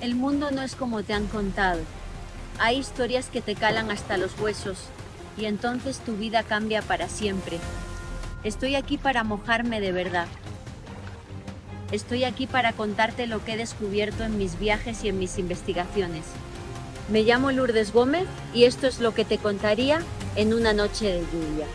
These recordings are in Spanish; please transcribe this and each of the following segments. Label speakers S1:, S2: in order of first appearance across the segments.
S1: El mundo no es como te han contado. Hay historias que te calan hasta los huesos y entonces tu vida cambia para siempre. Estoy aquí para mojarme de verdad. Estoy aquí para contarte lo que he descubierto en mis viajes y en mis investigaciones. Me llamo Lourdes Gómez y esto es lo que te contaría en una noche de lluvia.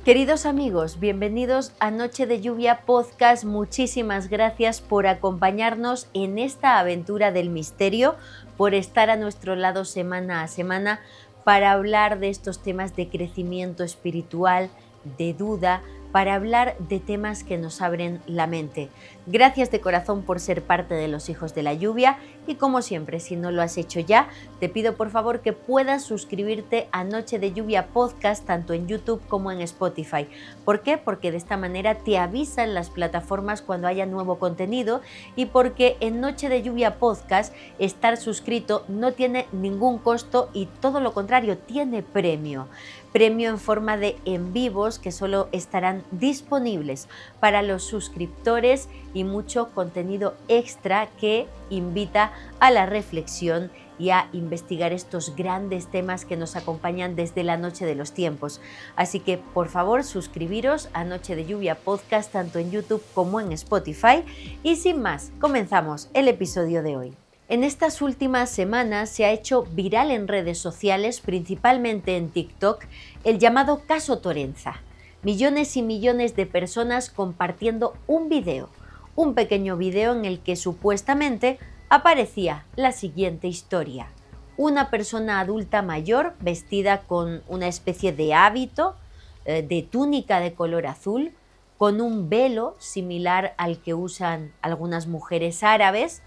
S1: Queridos amigos, bienvenidos a Noche de Lluvia Podcast. Muchísimas gracias por acompañarnos en esta aventura del misterio, por estar a nuestro lado semana a semana para hablar de estos temas de crecimiento espiritual, de duda, para hablar de temas que nos abren la mente. Gracias de corazón por ser parte de los Hijos de la Lluvia y como siempre, si no lo has hecho ya, te pido por favor que puedas suscribirte a Noche de Lluvia Podcast tanto en YouTube como en Spotify. ¿Por qué? Porque de esta manera te avisan las plataformas cuando haya nuevo contenido y porque en Noche de Lluvia Podcast estar suscrito no tiene ningún costo y todo lo contrario, tiene premio. Premio en forma de en vivos que solo estarán disponibles para los suscriptores y mucho contenido extra que invita a la reflexión y a investigar estos grandes temas que nos acompañan desde la noche de los tiempos. Así que por favor suscribiros a Noche de Lluvia Podcast tanto en YouTube como en Spotify y sin más, comenzamos el episodio de hoy. En estas últimas semanas se ha hecho viral en redes sociales, principalmente en TikTok, el llamado caso Torenza. Millones y millones de personas compartiendo un pequeño video en el que supuestamente aparecía la siguiente historia. Una persona adulta mayor vestida con una especie de hábito, de túnica de color azul, con un velo similar al que usan algunas mujeres árabes,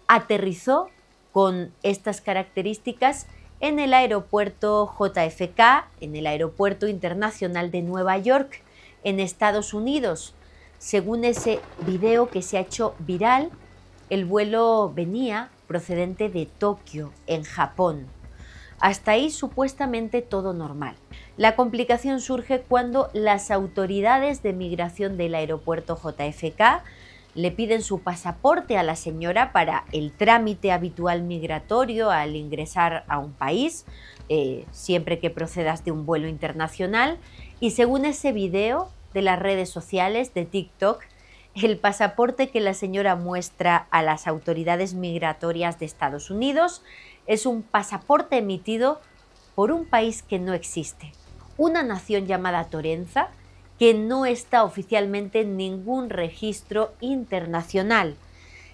S1: aterrizó con estas características en el aeropuerto JFK, en el Aeropuerto Internacional de Nueva York, en Estados Unidos. Según ese video que se ha hecho viral, el vuelo venía procedente de Tokio, en Japón. Hasta ahí supuestamente todo normal. La complicación surge cuando las autoridades de migración del aeropuerto JFK le piden su pasaporte a la señora para el trámite habitual migratorio al ingresar a un país, siempre que procedas de un vuelo internacional. Y según ese video de las redes sociales de TikTok, el pasaporte que la señora muestra a las autoridades migratorias de Estados Unidos es un pasaporte emitido por un país que no existe, una nación llamada Torenza, que no está oficialmente en ningún registro internacional.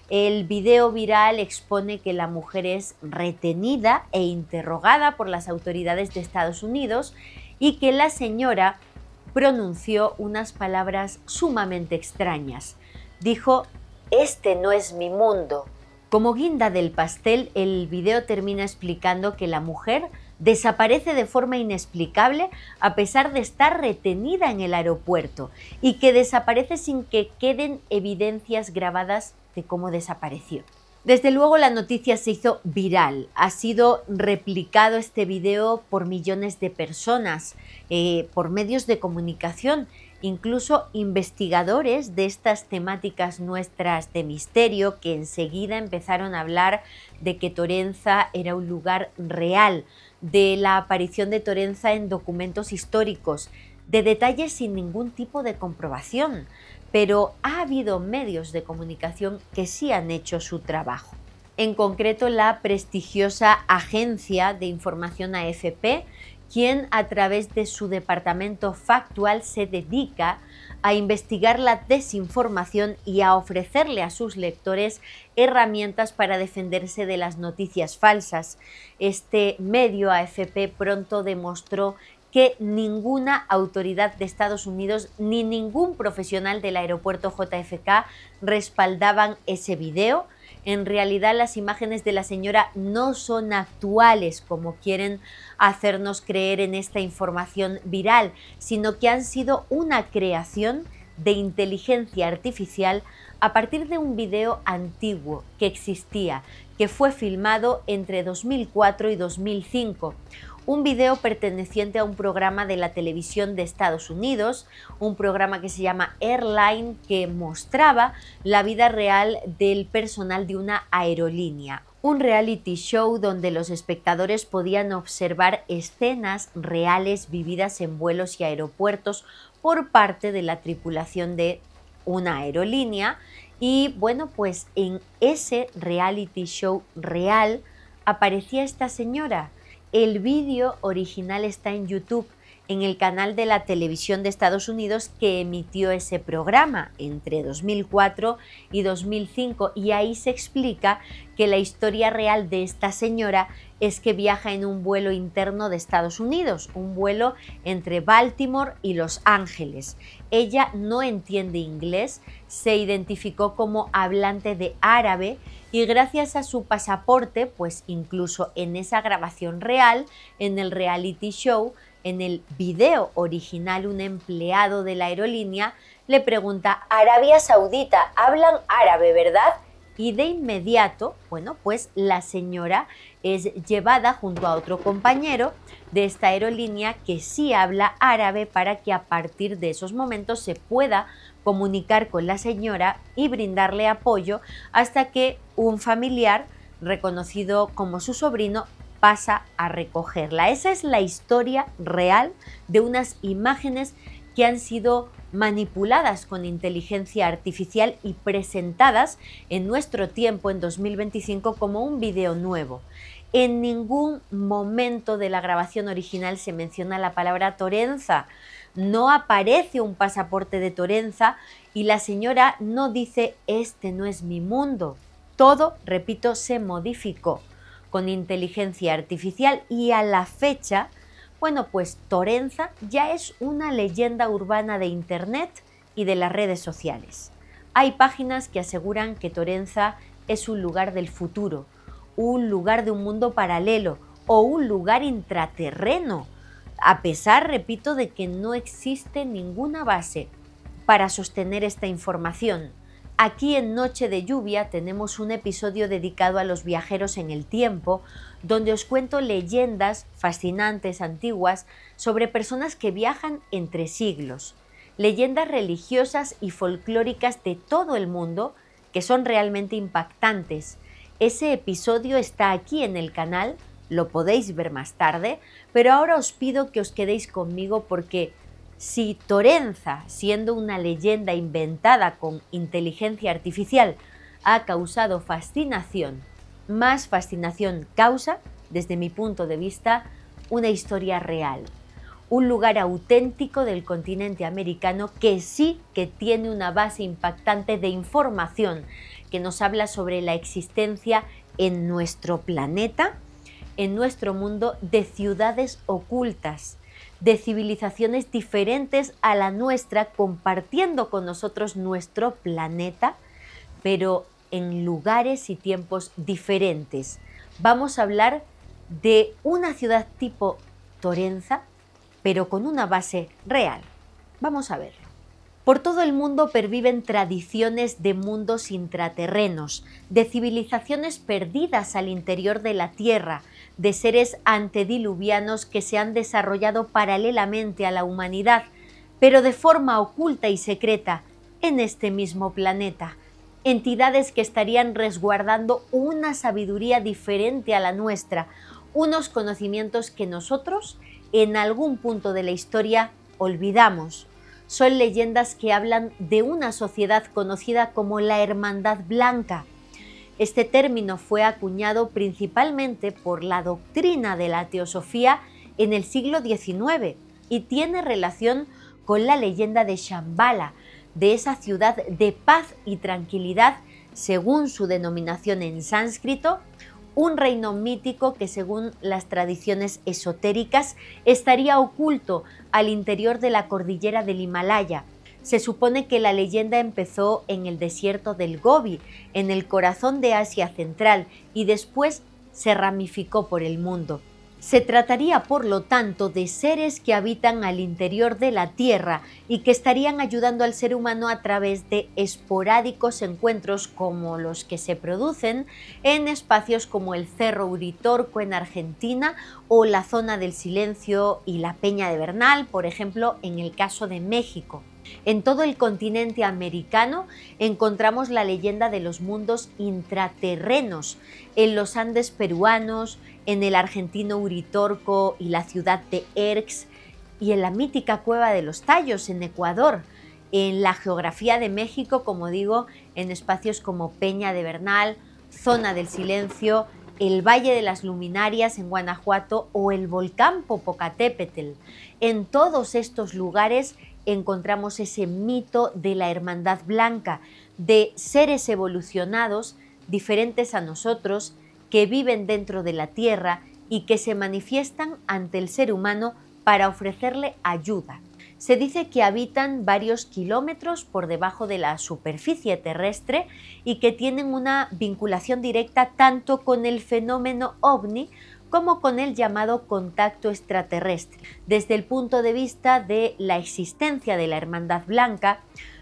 S1: El video viral expone que la mujer es retenida e interrogada por las autoridades de Estados Unidos y que la señora pronunció unas palabras sumamente extrañas. Dijo: "Este no es mi mundo". Como guinda del pastel, el video termina explicando que la mujer desaparece de forma inexplicable a pesar de estar retenida en el aeropuerto y que desaparece sin que queden evidencias grabadas de cómo desapareció. Desde luego la noticia se hizo viral, ha sido replicado este video por millones de personas, por medios de comunicación, incluso investigadores de estas temáticas nuestras de misterio que enseguida empezaron a hablar de que Torenza era un lugar real, de la aparición de Torenza en documentos históricos, de detalles sin ningún tipo de comprobación, pero ha habido medios de comunicación que sí han hecho su trabajo. En concreto, la prestigiosa agencia de información AFP, quien a través de su departamento factual se dedica a investigar la desinformación y a ofrecerle a sus lectores herramientas para defenderse de las noticias falsas. Este medio AFP pronto demostró que ninguna autoridad de Estados Unidos ni ningún profesional del aeropuerto JFK respaldaban ese video. En realidad las imágenes de la señora no son actuales como quieren hacernos creer en esta información viral, sino que han sido una creación de inteligencia artificial a partir de un video antiguo que existía, que fue filmado entre 2004 y 2005. un video perteneciente a un programa de la televisión de Estados Unidos, un programa que se llama Airline, que mostraba la vida real del personal de una aerolínea. Un reality show donde los espectadores podían observar escenas reales vividas en vuelos y aeropuertos por parte de la tripulación de una aerolínea. Y bueno, pues en ese reality show real aparecía esta señora. El vídeo original está en YouTube, en el canal de la televisión de Estados Unidos que emitió ese programa entre 2004 y 2005, y ahí se explica que la historia real de esta señora es que viaja en un vuelo interno de Estados Unidos, un vuelo entre Baltimore y Los Ángeles. Ella no entiende inglés, se identificó como hablante de árabe y gracias a su pasaporte, pues incluso en esa grabación real, en el reality show, en el video original, un empleado de la aerolínea le pregunta: Arabia Saudita, hablan árabe, ¿verdad? Y de inmediato, bueno, pues la señora es llevada junto a otro compañero de esta aerolínea que sí habla árabe para que a partir de esos momentos se pueda comunicar con la señora y brindarle apoyo hasta que un familiar reconocido como su sobrino pasa a recogerla. Esa es la historia real de unas imágenes que han sido manipuladas con inteligencia artificial y presentadas en nuestro tiempo, en 2025, como un video nuevo. En ningún momento de la grabación original se menciona la palabra Torenza, no aparece un pasaporte de Torenza y la señora no dice este no es mi mundo. Todo, repito, se modificó con inteligencia artificial y a la fecha, bueno, pues Torenza ya es una leyenda urbana de Internet y de las redes sociales. Hay páginas que aseguran que Torenza es un lugar del futuro, un lugar de un mundo paralelo o un lugar intraterreno, a pesar, repito, de que no existe ninguna base para sostener esta información. Aquí en Noche de Lluvia tenemos un episodio dedicado a los viajeros en el tiempo, donde os cuento leyendas fascinantes, antiguas, sobre personas que viajan entre siglos, leyendas religiosas y folclóricas de todo el mundo que son realmente impactantes. Ese episodio está aquí en el canal, lo podéis ver más tarde, pero ahora os pido que os quedéis conmigo porque si Torenza, siendo una leyenda inventada con inteligencia artificial, ha causado fascinación, más fascinación causa, desde mi punto de vista, una historia real. Un lugar auténtico del continente americano que sí que tiene una base impactante de información que nos habla sobre la existencia en nuestro planeta, en nuestro mundo, de ciudades ocultas, de civilizaciones diferentes a la nuestra, compartiendo con nosotros nuestro planeta, pero en lugares y tiempos diferentes. Vamos a hablar de una ciudad tipo Torenza, pero con una base real. Vamos a verlo. Por todo el mundo perviven tradiciones de mundos intraterrenos, de civilizaciones perdidas al interior de la Tierra, de seres antediluvianos que se han desarrollado paralelamente a la humanidad, pero de forma oculta y secreta en este mismo planeta. Entidades que estarían resguardando una sabiduría diferente a la nuestra, unos conocimientos que nosotros, en algún punto de la historia, olvidamos. Son leyendas que hablan de una sociedad conocida como la Hermandad Blanca. Este término fue acuñado principalmente por la doctrina de la teosofía en el siglo XIX y tiene relación con la leyenda de Shambhala, de esa ciudad de paz y tranquilidad, según su denominación en sánscrito, un reino mítico que, según las tradiciones esotéricas, estaría oculto al interior de la cordillera del Himalaya. Se supone que la leyenda empezó en el desierto del Gobi, en el corazón de Asia Central, y después se ramificó por el mundo. Se trataría, por lo tanto, de seres que habitan al interior de la Tierra y que estarían ayudando al ser humano a través de esporádicos encuentros como los que se producen en espacios como el Cerro Uritorco en Argentina o la Zona del Silencio y la Peña de Bernal, por ejemplo, en el caso de México. En todo el continente americano encontramos la leyenda de los mundos intraterrenos, en los Andes peruanos, en el argentino Uritorco y la ciudad de Erx, y en la mítica Cueva de los Tallos en Ecuador, en la geografía de México, como digo, en espacios como Peña de Bernal, Zona del Silencio, el Valle de las Luminarias en Guanajuato o el volcán Popocatépetl. En todos estos lugares encontramos ese mito de la hermandad blanca, de seres evolucionados diferentes a nosotros, que viven dentro de la Tierra y que se manifiestan ante el ser humano para ofrecerle ayuda. Se dice que habitan varios kilómetros por debajo de la superficie terrestre y que tienen una vinculación directa tanto con el fenómeno ovni como con el llamado contacto extraterrestre. Desde el punto de vista de la existencia de la hermandad blanca,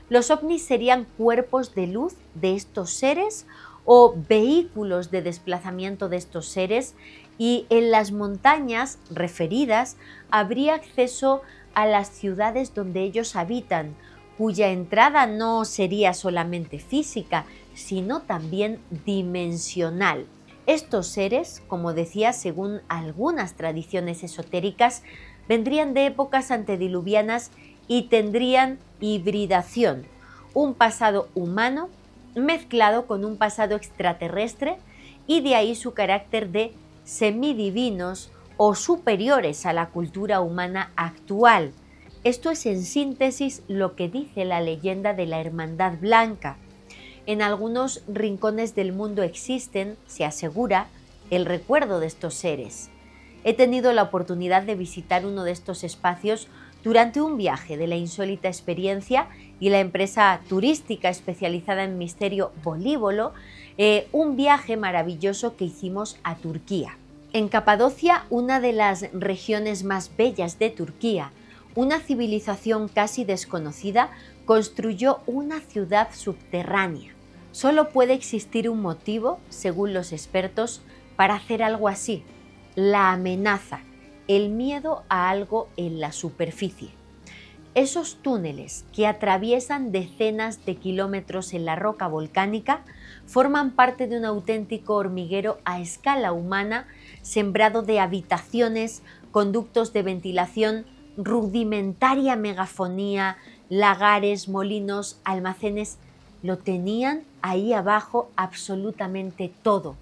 S1: los ovnis serían cuerpos de luz de estos seres o vehículos de desplazamiento de estos seres, y en las montañas referidas habría acceso a las ciudades donde ellos habitan, cuya entrada no sería solamente física, sino también dimensional. Estos seres, como decía, según algunas tradiciones esotéricas, vendrían de épocas antediluvianas y tendrían hibridación, un pasado humano mezclado con un pasado extraterrestre, y de ahí su carácter de semidivinos o superiores a la cultura humana actual. Esto es en síntesis lo que dice la leyenda de la Hermandad Blanca. En algunos rincones del mundo existen, se asegura, el recuerdo de estos seres. He tenido la oportunidad de visitar uno de estos espacios durante un viaje de la insólita experiencia y la empresa turística especializada en misterio Volívolo, un viaje maravilloso que hicimos a Turquía. En Capadocia, una de las regiones más bellas de Turquía, una civilización casi desconocida construyó una ciudad subterránea. Solo puede existir un motivo, según los expertos, para hacer algo así: la amenaza, el miedo a algo en la superficie. Esos túneles que atraviesan decenas de kilómetros en la roca volcánica forman parte de un auténtico hormiguero a escala humana, sembrado de habitaciones, conductos de ventilación, rudimentaria megafonía, lagares, molinos, almacenes. Lo tenían ahí abajo absolutamente todo.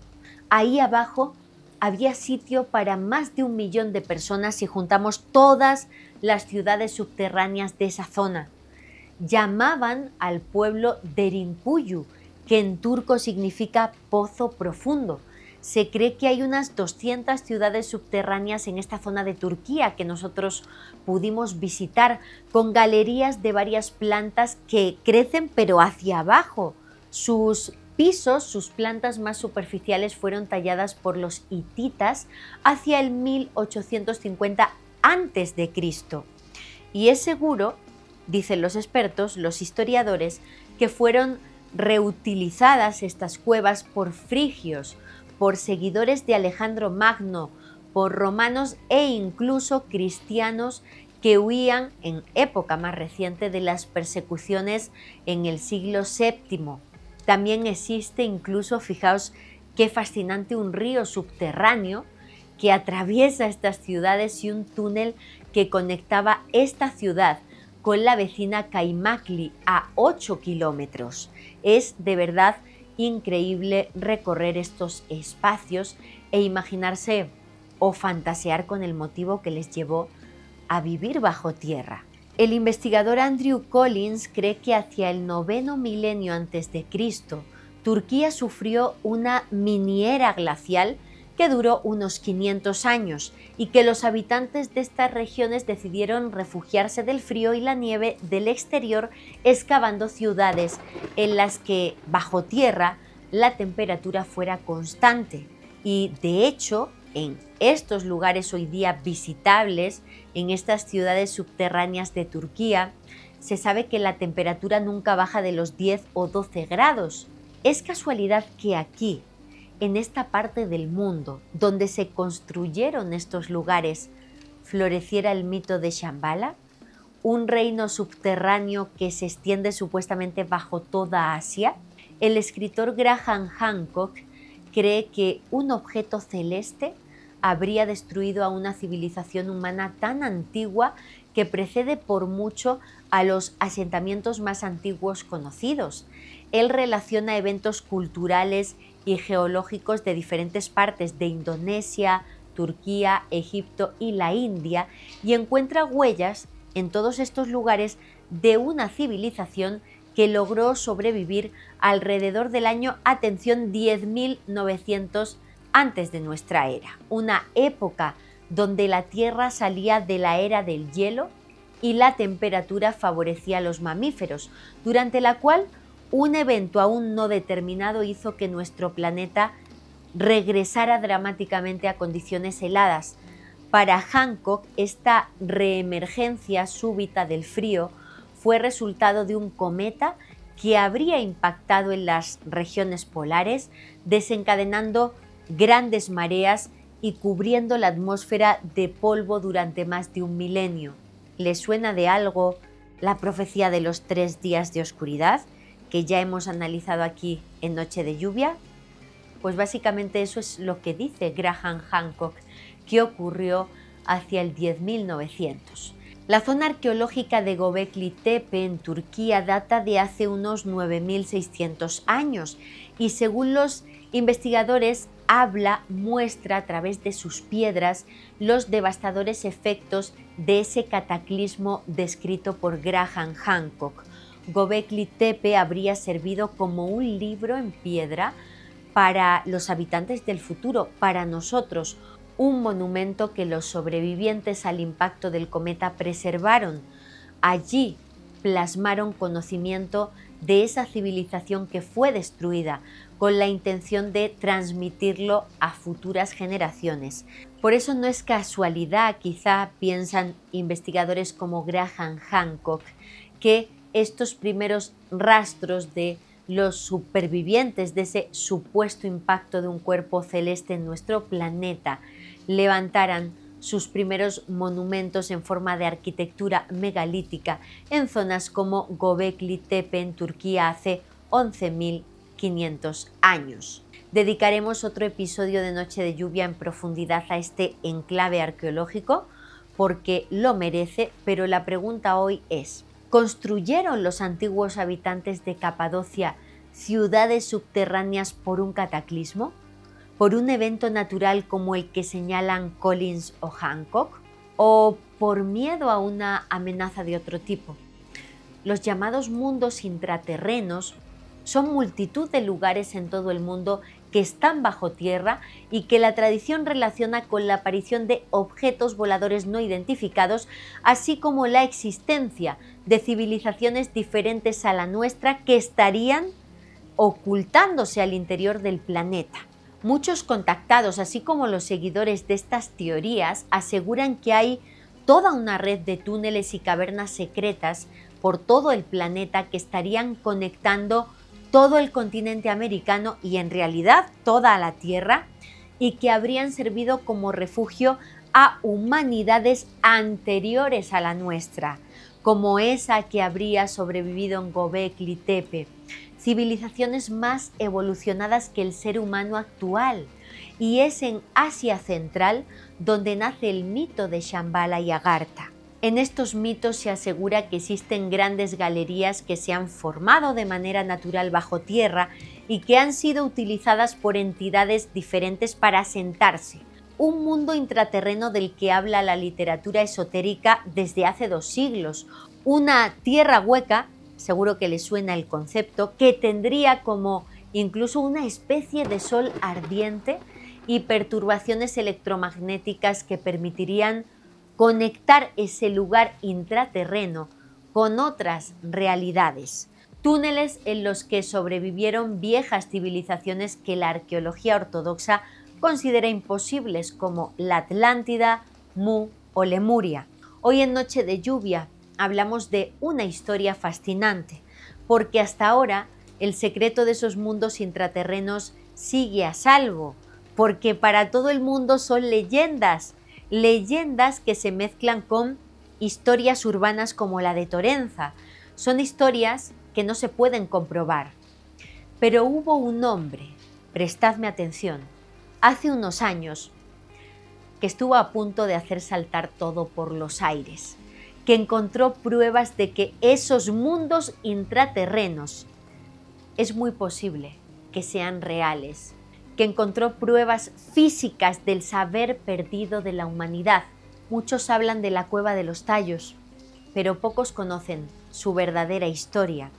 S1: Ahí abajo había sitio para más de 1 millón de personas si juntamos todas las ciudades subterráneas de esa zona. Llamaban al pueblo Derinkuyu, que en turco significa pozo profundo. Se cree que hay unas 200 ciudades subterráneas en esta zona de Turquía que nosotros pudimos visitar, con galerías de varias plantas que crecen pero hacia abajo. Sus pisos, sus plantas más superficiales fueron talladas por los hititas hacia el 1850 a.C. Y es seguro, dicen los expertos, los historiadores, que fueron reutilizadas estas cuevas por frigios, por seguidores de Alejandro Magno, por romanos e incluso cristianos que huían en época más reciente de las persecuciones en el siglo VII. También existe incluso, fijaos qué fascinante, un río subterráneo que atraviesa estas ciudades y un túnel que conectaba esta ciudad con la vecina Kaymakli a 8 kilómetros. Es de verdad increíble recorrer estos espacios e imaginarse o fantasear con el motivo que les llevó a vivir bajo tierra. El investigador Andrew Collins cree que hacia el 9º milenio a.C., Turquía sufrió una mini era glacial que duró unos 500 años y que los habitantes de estas regiones decidieron refugiarse del frío y la nieve del exterior, excavando ciudades en las que bajo tierra la temperatura fuera constante. Y de hecho, en estos lugares hoy día visitables, en estas ciudades subterráneas de Turquía, se sabe que la temperatura nunca baja de los 10 o 12 grados. ¿Es casualidad que aquí, en esta parte del mundo, donde se construyeron estos lugares, floreciera el mito de Shambhala? Un reino subterráneo que se extiende supuestamente bajo toda Asia. El escritor Graham Hancock cree que un objeto celeste habría destruido a una civilización humana tan antigua que precede por mucho a los asentamientos más antiguos conocidos. Él relaciona eventos culturales y geológicos de diferentes partes de Indonesia, Turquía, Egipto y la India y encuentra huellas en todos estos lugares de una civilización que logró sobrevivir alrededor del año, atención, 10.900 antes de nuestra era, una época donde la Tierra salía de la era del hielo y la temperatura favorecía a los mamíferos, durante la cual un evento aún no determinado hizo que nuestro planeta regresara dramáticamente a condiciones heladas. Para Hancock, esta reemergencia súbita del frío fue resultado de un cometa que habría impactado en las regiones polares, desencadenando grandes mareas y cubriendo la atmósfera de polvo durante más de un milenio. ¿Les suena de algo la profecía de los 3 días de oscuridad que ya hemos analizado aquí en Noche de Lluvia? Pues básicamente eso es lo que dice Graham Hancock, que ocurrió hacia el 10.900. La zona arqueológica de Göbekli Tepe en Turquía data de hace unos 9.600 años y según los investigadores muestra a través de sus piedras los devastadores efectos de ese cataclismo descrito por Graham Hancock. Göbekli Tepe habría servido como un libro en piedra para los habitantes del futuro, para nosotros, un monumento que los sobrevivientes al impacto del cometa preservaron. Allí plasmaron conocimiento de esa civilización que fue destruida, con la intención de transmitirlo a futuras generaciones. Por eso no es casualidad, quizá piensan investigadores como Graham Hancock, que estos primeros rastros de los supervivientes de ese supuesto impacto de un cuerpo celeste en nuestro planeta levantaran sus primeros monumentos en forma de arquitectura megalítica en zonas como Göbekli Tepe en Turquía hace 11.500 años. Dedicaremos otro episodio de Noche de Lluvia en profundidad a este enclave arqueológico porque lo merece, pero la pregunta hoy es: ¿construyeron los antiguos habitantes de Capadocia ciudades subterráneas por un cataclismo? ¿Por un evento natural como el que señalan Collins o Hancock? ¿O por miedo a una amenaza de otro tipo? Los llamados mundos intraterrenos son multitud de lugares en todo el mundo que están bajo tierra y que la tradición relaciona con la aparición de objetos voladores no identificados, así como la existencia de civilizaciones diferentes a la nuestra que estarían ocultándose al interior del planeta. Muchos contactados, así como los seguidores de estas teorías, aseguran que hay toda una red de túneles y cavernas secretas por todo el planeta que estarían conectando todo el continente americano y en realidad toda la Tierra, y que habrían servido como refugio a humanidades anteriores a la nuestra, como esa que habría sobrevivido en Göbekli Tepe, civilizaciones más evolucionadas que el ser humano actual, y es en Asia Central donde nace el mito de Shambhala y Agartha. En estos mitos se asegura que existen grandes galerías que se han formado de manera natural bajo tierra y que han sido utilizadas por entidades diferentes para asentarse. Un mundo intraterreno del que habla la literatura esotérica desde hace 2 siglos. Una tierra hueca, seguro que les suena el concepto, que tendría como incluso una especie de sol ardiente y perturbaciones electromagnéticas que permitirían conectar ese lugar intraterreno con otras realidades. Túneles en los que sobrevivieron viejas civilizaciones que la arqueología ortodoxa considera imposibles como la Atlántida, Mu o Lemuria. Hoy en Noche de Lluvia hablamos de una historia fascinante, porque hasta ahora el secreto de esos mundos intraterrenos sigue a salvo, porque para todo el mundo son leyendas, leyendas que se mezclan con historias urbanas como la de Torenza. Son historias que no se pueden comprobar. Pero hubo un hombre, prestadme atención, hace unos años, que estuvo a punto de hacer saltar todo por los aires, que encontró pruebas de que esos mundos intraterrenos es muy posible que sean reales, que encontró pruebas físicas del saber perdido de la humanidad. Muchos hablan de la Cueva de los Tallos, pero pocos conocen su verdadera historia.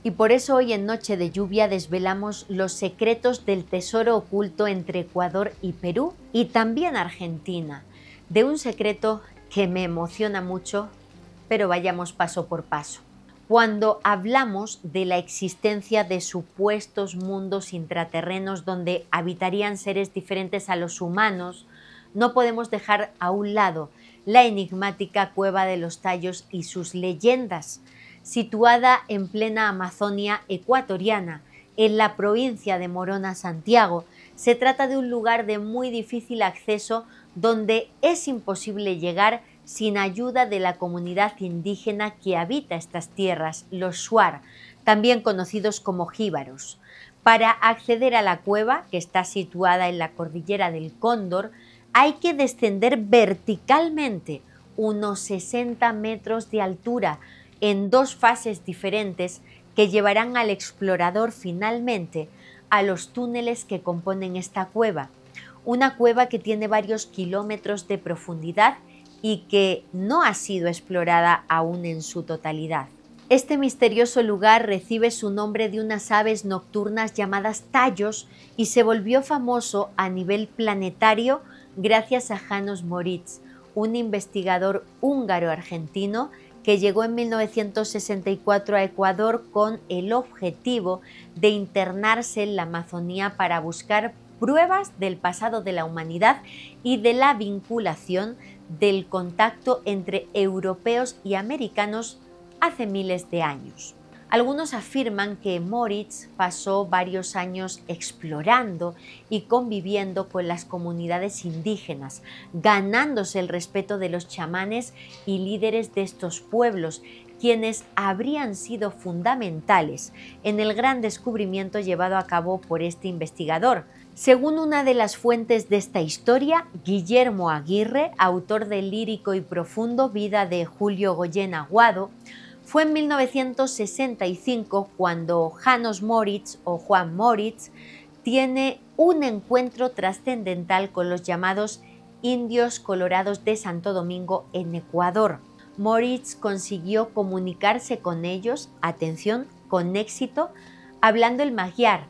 S1: Y por eso hoy en Noche de Lluvia desvelamos los secretos del tesoro oculto entre Ecuador y Perú y también Argentina, de un secreto que me emociona mucho, pero vayamos paso por paso. Cuando hablamos de la existencia de supuestos mundos intraterrenos donde habitarían seres diferentes a los humanos, no podemos dejar a un lado la enigmática Cueva de los Tallos y sus leyendas, situada en plena Amazonia ecuatoriana, en la provincia de Morona, Santiago. Se trata de un lugar de muy difícil acceso donde es imposible llegar sin ayuda de la comunidad indígena que habita estas tierras, los Shuar, también conocidos como jíbaros. Para acceder a la cueva, que está situada en la cordillera del Cóndor, hay que descender verticalmente unos 60 metros de altura en dos fases diferentes que llevarán al explorador finalmente a los túneles que componen esta cueva. Una cueva que tiene varios kilómetros de profundidad y que no ha sido explorada aún en su totalidad. Este misterioso lugar recibe su nombre de unas aves nocturnas llamadas tallos y se volvió famoso a nivel planetario gracias a János Moritz, un investigador húngaro-argentino que llegó en 1964 a Ecuador con el objetivo de internarse en la Amazonía para buscar pruebas del pasado de la humanidad y de la vinculación del contacto entre europeos y americanos hace miles de años. Algunos afirman que Moritz pasó varios años explorando y conviviendo con las comunidades indígenas, ganándose el respeto de los chamanes y líderes de estos pueblos, quienes habrían sido fundamentales en el gran descubrimiento llevado a cabo por este investigador. Según una de las fuentes de esta historia, Guillermo Aguirre, autor del lírico y profundo Vida de Julio Goyen Aguado, fue en 1965 cuando János Moritz o Juan Moritz tiene un encuentro trascendental con los llamados indios colorados de Santo Domingo en Ecuador. Moritz consiguió comunicarse con ellos, atención, con éxito, hablando el magiar,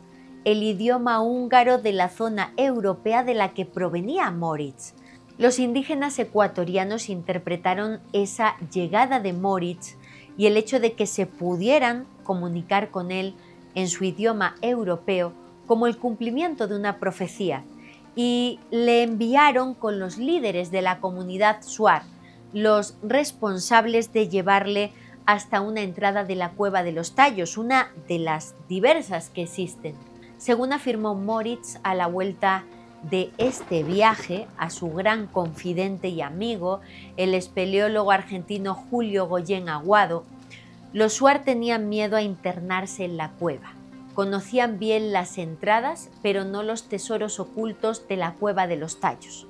S1: el idioma húngaro de la zona europea de la que provenía Moritz. Los indígenas ecuatorianos interpretaron esa llegada de Moritz y el hecho de que se pudieran comunicar con él en su idioma europeo como el cumplimiento de una profecía, y le enviaron con los líderes de la comunidad Shuar, los responsables de llevarle hasta una entrada de la Cueva de los Tallos, una de las diversas que existen. Según afirmó Moritz a la vuelta de este viaje a su gran confidente y amigo, el espeleólogo argentino Julio Goyen Aguado, los Shuar tenían miedo a internarse en la cueva. Conocían bien las entradas, pero no los tesoros ocultos de la Cueva de los Tallos.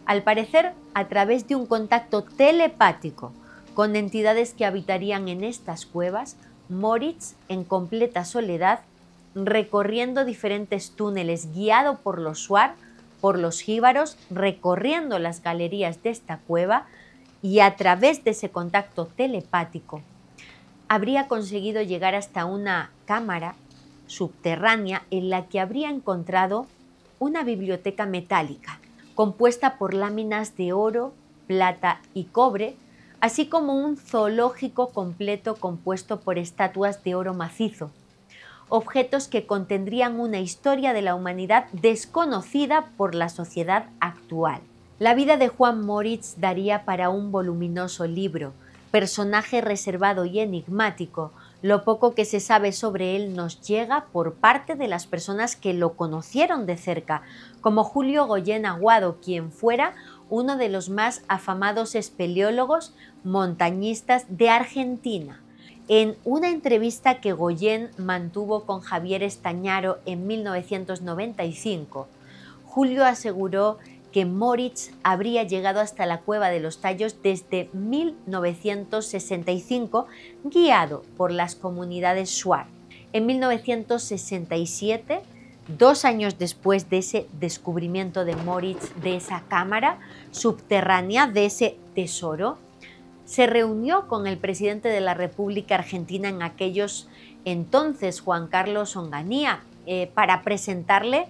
S1: Al parecer, a través de un contacto telepático con entidades que habitarían en estas cuevas, Moritz, en completa soledad, recorriendo diferentes túneles, guiado por los Shuar, por los jíbaros, recorriendo las galerías de esta cueva y a través de ese contacto telepático, habría conseguido llegar hasta una cámara subterránea en la que habría encontrado una biblioteca metálica compuesta por láminas de oro, plata y cobre, así como un zoológico completo compuesto por estatuas de oro macizo. objetos que contendrían una historia de la humanidad desconocida por la sociedad actual. La vida de Juan Moritz daría para un voluminoso libro. Personaje reservado y enigmático, lo poco que se sabe sobre él nos llega por parte de las personas que lo conocieron de cerca, como Julio Goyen Aguado, quien fuera uno de los más afamados espeleólogos montañistas de Argentina. En una entrevista que Goyen mantuvo con Javier Estañaro en 1995, Julio aseguró que Moritz habría llegado hasta la Cueva de los Tallos desde 1965, guiado por las comunidades Shuar. En 1967, 2 años después de ese descubrimiento de Moritz de esa cámara subterránea, de ese tesoro, se reunió con el presidente de la República Argentina en aquellos entonces, Juan Carlos Onganía, para presentarle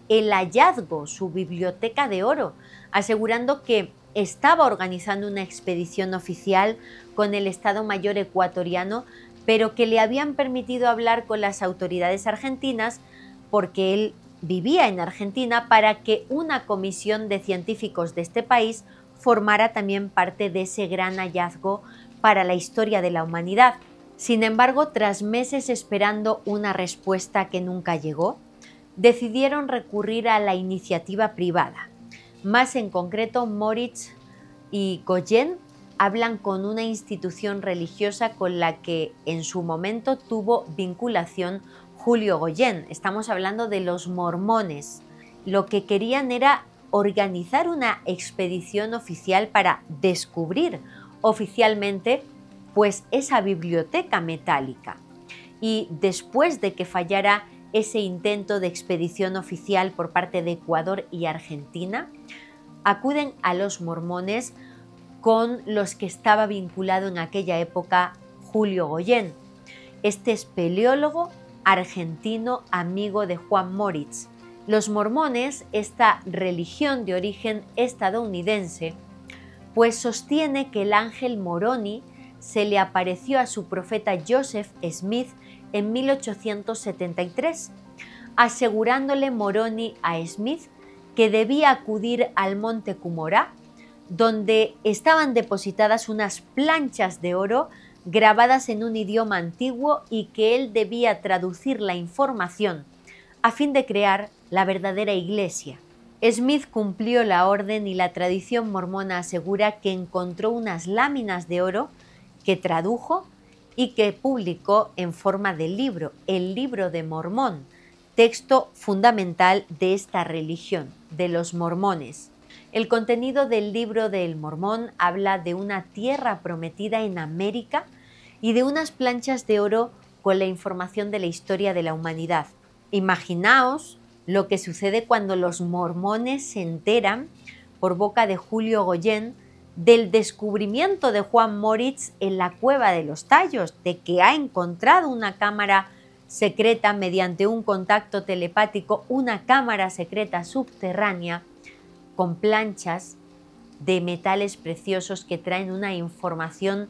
S1: el hallazgo, su biblioteca de oro, asegurando que estaba organizando una expedición oficial con el Estado Mayor ecuatoriano, pero que le habían permitido hablar con las autoridades argentinas porque él vivía en Argentina, para que una comisión de científicos de este país formara también parte de ese gran hallazgo para la historia de la humanidad. Sin embargo, tras meses esperando una respuesta que nunca llegó, decidieron recurrir a la iniciativa privada. Más en concreto, Moritz y Goyen hablan con una institución religiosa con la que en su momento tuvo vinculación Julio Goyen. Estamos hablando de los mormones. Lo que querían era organizar una expedición oficial para descubrir oficialmente pues esa biblioteca metálica. Y después de que fallara ese intento de expedición oficial por parte de Ecuador y Argentina, acuden a los mormones con los que estaba vinculado en aquella época Julio Goyen, este espeleólogo argentino amigo de Juan Moritz. Los mormones, esta religión de origen estadounidense, pues sostiene que el ángel Moroni se le apareció a su profeta Joseph Smith en 1873, asegurándole Moroni a Smith que debía acudir al monte Cumorá, donde estaban depositadas unas planchas de oro grabadas en un idioma antiguo y que él debía traducir la información a fin de crear la verdadera iglesia. Smith cumplió la orden y la tradición mormona asegura que encontró unas láminas de oro que tradujo y que publicó en forma de libro, el Libro de Mormón, texto fundamental de esta religión, de los mormones. El contenido del Libro del Mormón habla de una tierra prometida en América y de unas planchas de oro con la información de la historia de la humanidad. Imaginaos lo que sucede cuando los mormones se enteran, por boca de Julio Goyen, del descubrimiento de Juan Moritz en la Cueva de los Tallos, de que ha encontrado una cámara secreta mediante un contacto telepático, una cámara secreta subterránea con planchas de metales preciosos que traen una información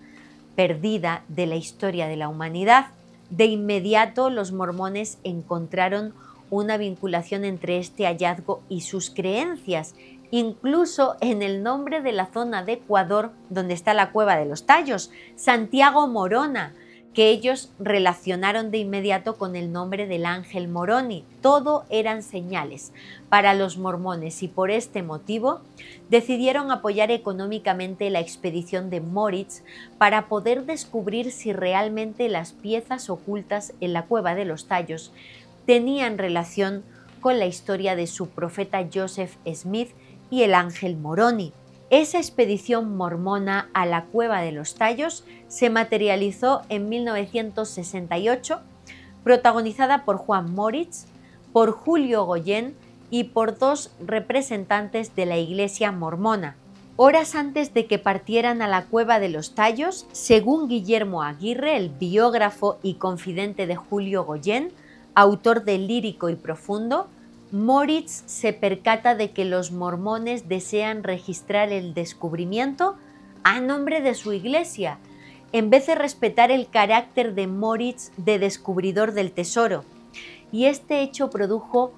S1: perdida de la historia de la humanidad. De inmediato los mormones encontraron una vinculación entre este hallazgo y sus creencias, incluso en el nombre de la zona de Ecuador donde está la Cueva de los Tallos, Santiago Morona, que ellos relacionaron de inmediato con el nombre del ángel Moroni. Todo eran señales para los mormones y por este motivo decidieron apoyar económicamente la expedición de Moritz para poder descubrir si realmente las piezas ocultas en la Cueva de los Tallos tenían relación con la historia de su profeta Joseph Smith y el ángel Moroni. Esa expedición mormona a la Cueva de los Tallos se materializó en 1968, protagonizada por Juan Moritz, por Julio Goyen y por 2 representantes de la Iglesia mormona. Horas antes de que partieran a la Cueva de los Tallos, según Guillermo Aguirre, el biógrafo y confidente de Julio Goyen, autor de Lírico y Profundo, Moritz se percata de que los mormones desean registrar el descubrimiento a nombre de su iglesia, en vez de respetar el carácter de Moritz de descubridor del tesoro. y este hecho produjo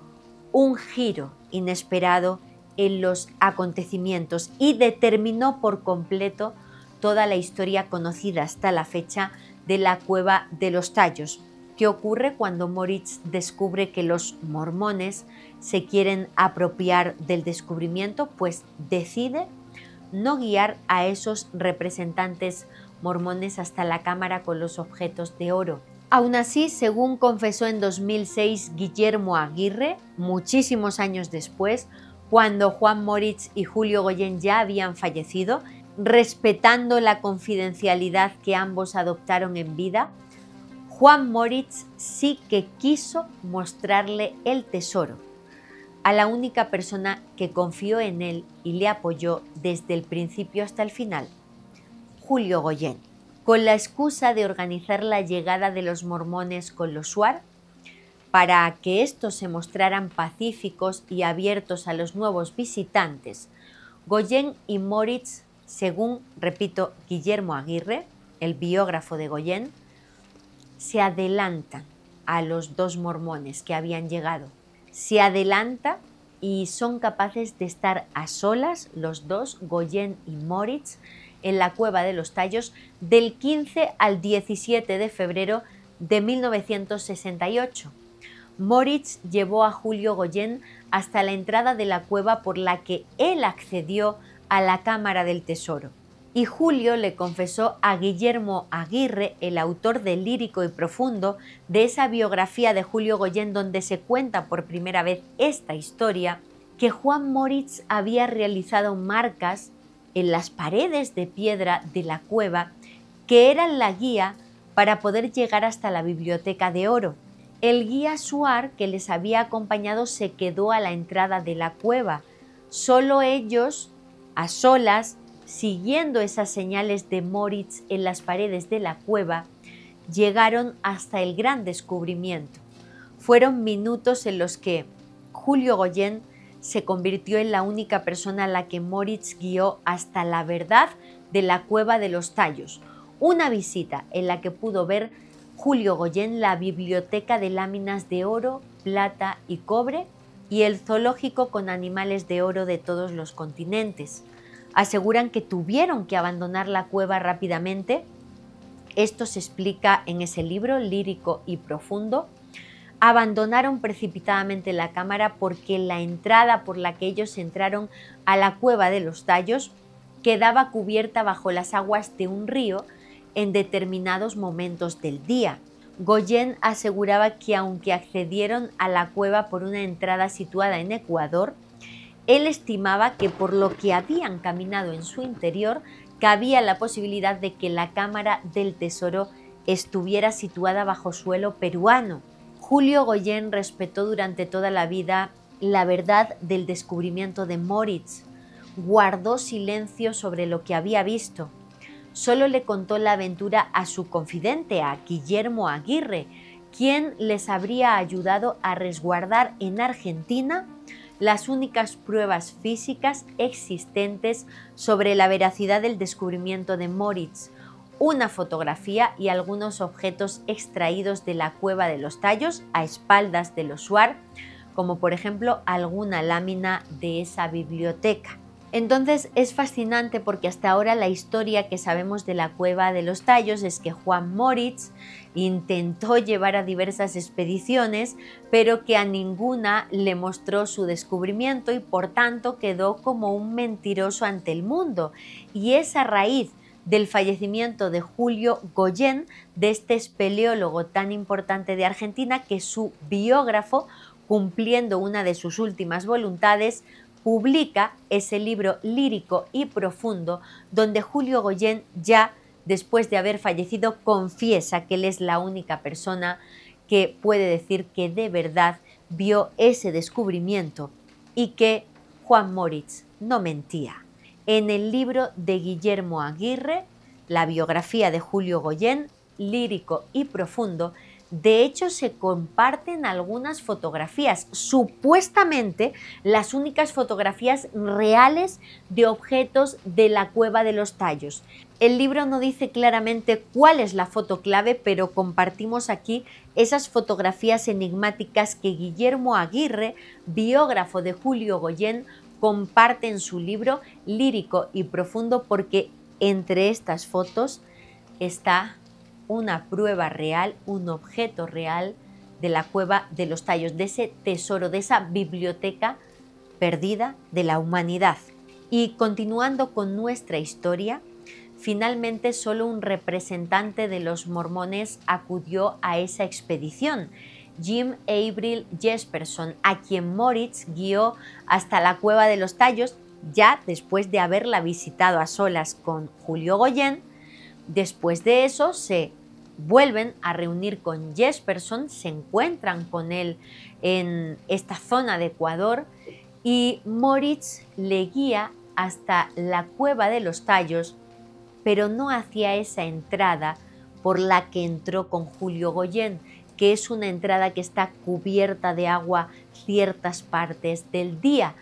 S1: un giro inesperado en los acontecimientos y determinó por completo toda la historia conocida hasta la fecha de la Cueva de los Tallos. ¿Qué ocurre cuando Moritz descubre que los mormones se quieren apropiar del descubrimiento? Pues decide no guiar a esos representantes mormones hasta la cámara con los objetos de oro. Aún así, según confesó en 2006 Guillermo Aguirre, muchísimos años después, cuando Juan Moritz y Julio Goyen ya habían fallecido, respetando la confidencialidad que ambos adoptaron en vida, Juan Moritz sí que quiso mostrarle el tesoro a la única persona que confió en él y le apoyó desde el principio hasta el final, Julio Goyen. Con la excusa de organizar la llegada de los mormones con los Shuar, para que estos se mostraran pacíficos y abiertos a los nuevos visitantes, Goyen y Moritz, según, repito, Guillermo Aguirre, el biógrafo de Goyen, se adelantan a los dos mormones que habían llegado. Se adelanta y son capaces de estar a solas, los dos, Goyen y Moritz, en la Cueva de los Tallos del 15 al 17 de febrero de 1968. Moritz llevó a Julio Goyen hasta la entrada de la cueva por la que él accedió a la Cámara del Tesoro. Y Julio le confesó a Guillermo Aguirre, el autor de Lírico y Profundo, de esa biografía de Julio Goyen donde se cuenta por primera vez esta historia, que Juan Moritz había realizado marcas en las paredes de piedra de la cueva que eran la guía para poder llegar hasta la biblioteca de oro. El guía Shuar que les había acompañado se quedó a la entrada de la cueva. Solo ellos, a solas, siguiendo esas señales de Moritz en las paredes de la cueva, llegaron hasta el gran descubrimiento. Fueron minutos en los que Julio Goyen se convirtió en la única persona a la que Moritz guió hasta la verdad de la Cueva de los Tallos, una visita en la que pudo ver Julio Goyen la biblioteca de láminas de oro, plata y cobre y el zoológico con animales de oro de todos los continentes. Aseguran que tuvieron que abandonar la cueva rápidamente. Esto se explica en ese libro, Lírico y Profundo. Abandonaron precipitadamente la cámara porque la entrada por la que ellos entraron a la Cueva de los Tallos quedaba cubierta bajo las aguas de un río en determinados momentos del día. Goyen aseguraba que aunque accedieron a la cueva por una entrada situada en Ecuador, él estimaba que por lo que habían caminado en su interior, cabía la posibilidad de que la Cámara del Tesoro estuviera situada bajo suelo peruano. Julio Goyen respetó durante toda la vida la verdad del descubrimiento de Moritz. Guardó silencio sobre lo que había visto. Solo le contó la aventura a su confidente, a Guillermo Aguirre, quien les habría ayudado a resguardar en Argentina las únicas pruebas físicas existentes sobre la veracidad del descubrimiento de Moritz, una fotografía y algunos objetos extraídos de la Cueva de los Tallos a espaldas de los Shuar, como por ejemplo alguna lámina de esa biblioteca. Entonces es fascinante porque hasta ahora la historia que sabemos de la Cueva de los Tallos es que Juan Moritz intentó llevar a diversas expediciones, pero que a ninguna le mostró su descubrimiento y por tanto quedó como un mentiroso ante el mundo. Y es a raíz del fallecimiento de Julio Goyen, de este espeleólogo tan importante de Argentina, que su biógrafo, cumpliendo una de sus últimas voluntades, publica ese libro Lírico y Profundo, donde Julio Goyen, ya después de haber fallecido, confiesa que él es la única persona que puede decir que de verdad vio ese descubrimiento y que Juan Moritz no mentía. En el libro de Guillermo Aguirre, la biografía de Julio Goyen, Lírico y Profundo, De hecho, se comparten algunas fotografías, supuestamente las únicas fotografías reales de objetos de la Cueva de los Tallos. El libro no dice claramente cuál es la foto clave, pero compartimos aquí esas fotografías enigmáticas que Guillermo Aguirre, biógrafo de Julio Goyen, comparte en su libro Lírico y Profundo, porque entre estas fotos está una prueba real, un objeto real de la Cueva de los Tallos, de ese tesoro, de esa biblioteca perdida de la humanidad. Y continuando con nuestra historia, finalmente solo un representante de los mormones acudió a esa expedición, Jim Avril Jesperson, a quien Moritz guió hasta la Cueva de los Tallos, ya después de haberla visitado a solas con Julio Goyen. Después de eso se vuelven a reunir con Jesperson, se encuentran con él en esta zona de Ecuador y Moritz le guía hasta la Cueva de los Tallos, pero no hacia esa entrada por la que entró con Julio Goyen, que es una entrada que está cubierta de agua ciertas partes del día.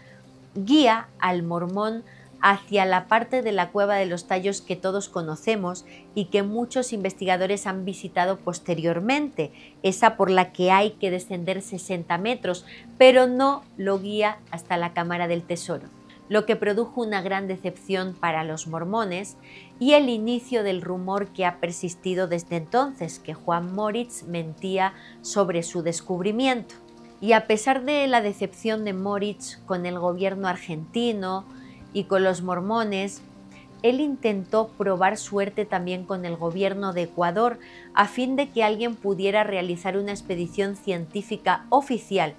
S1: Guía al mormón hacia la parte de la Cueva de los Tallos que todos conocemos y que muchos investigadores han visitado posteriormente, esa por la que hay que descender 60 metros, pero no lo guía hasta la Cámara del Tesoro, lo que produjo una gran decepción para los mormones y el inicio del rumor que ha persistido desde entonces, que Juan Moritz mentía sobre su descubrimiento. Y a pesar de la decepción de Moritz con el gobierno argentino y con los mormones, él intentó probar suerte también con el gobierno de Ecuador a fin de que alguien pudiera realizar una expedición científica oficial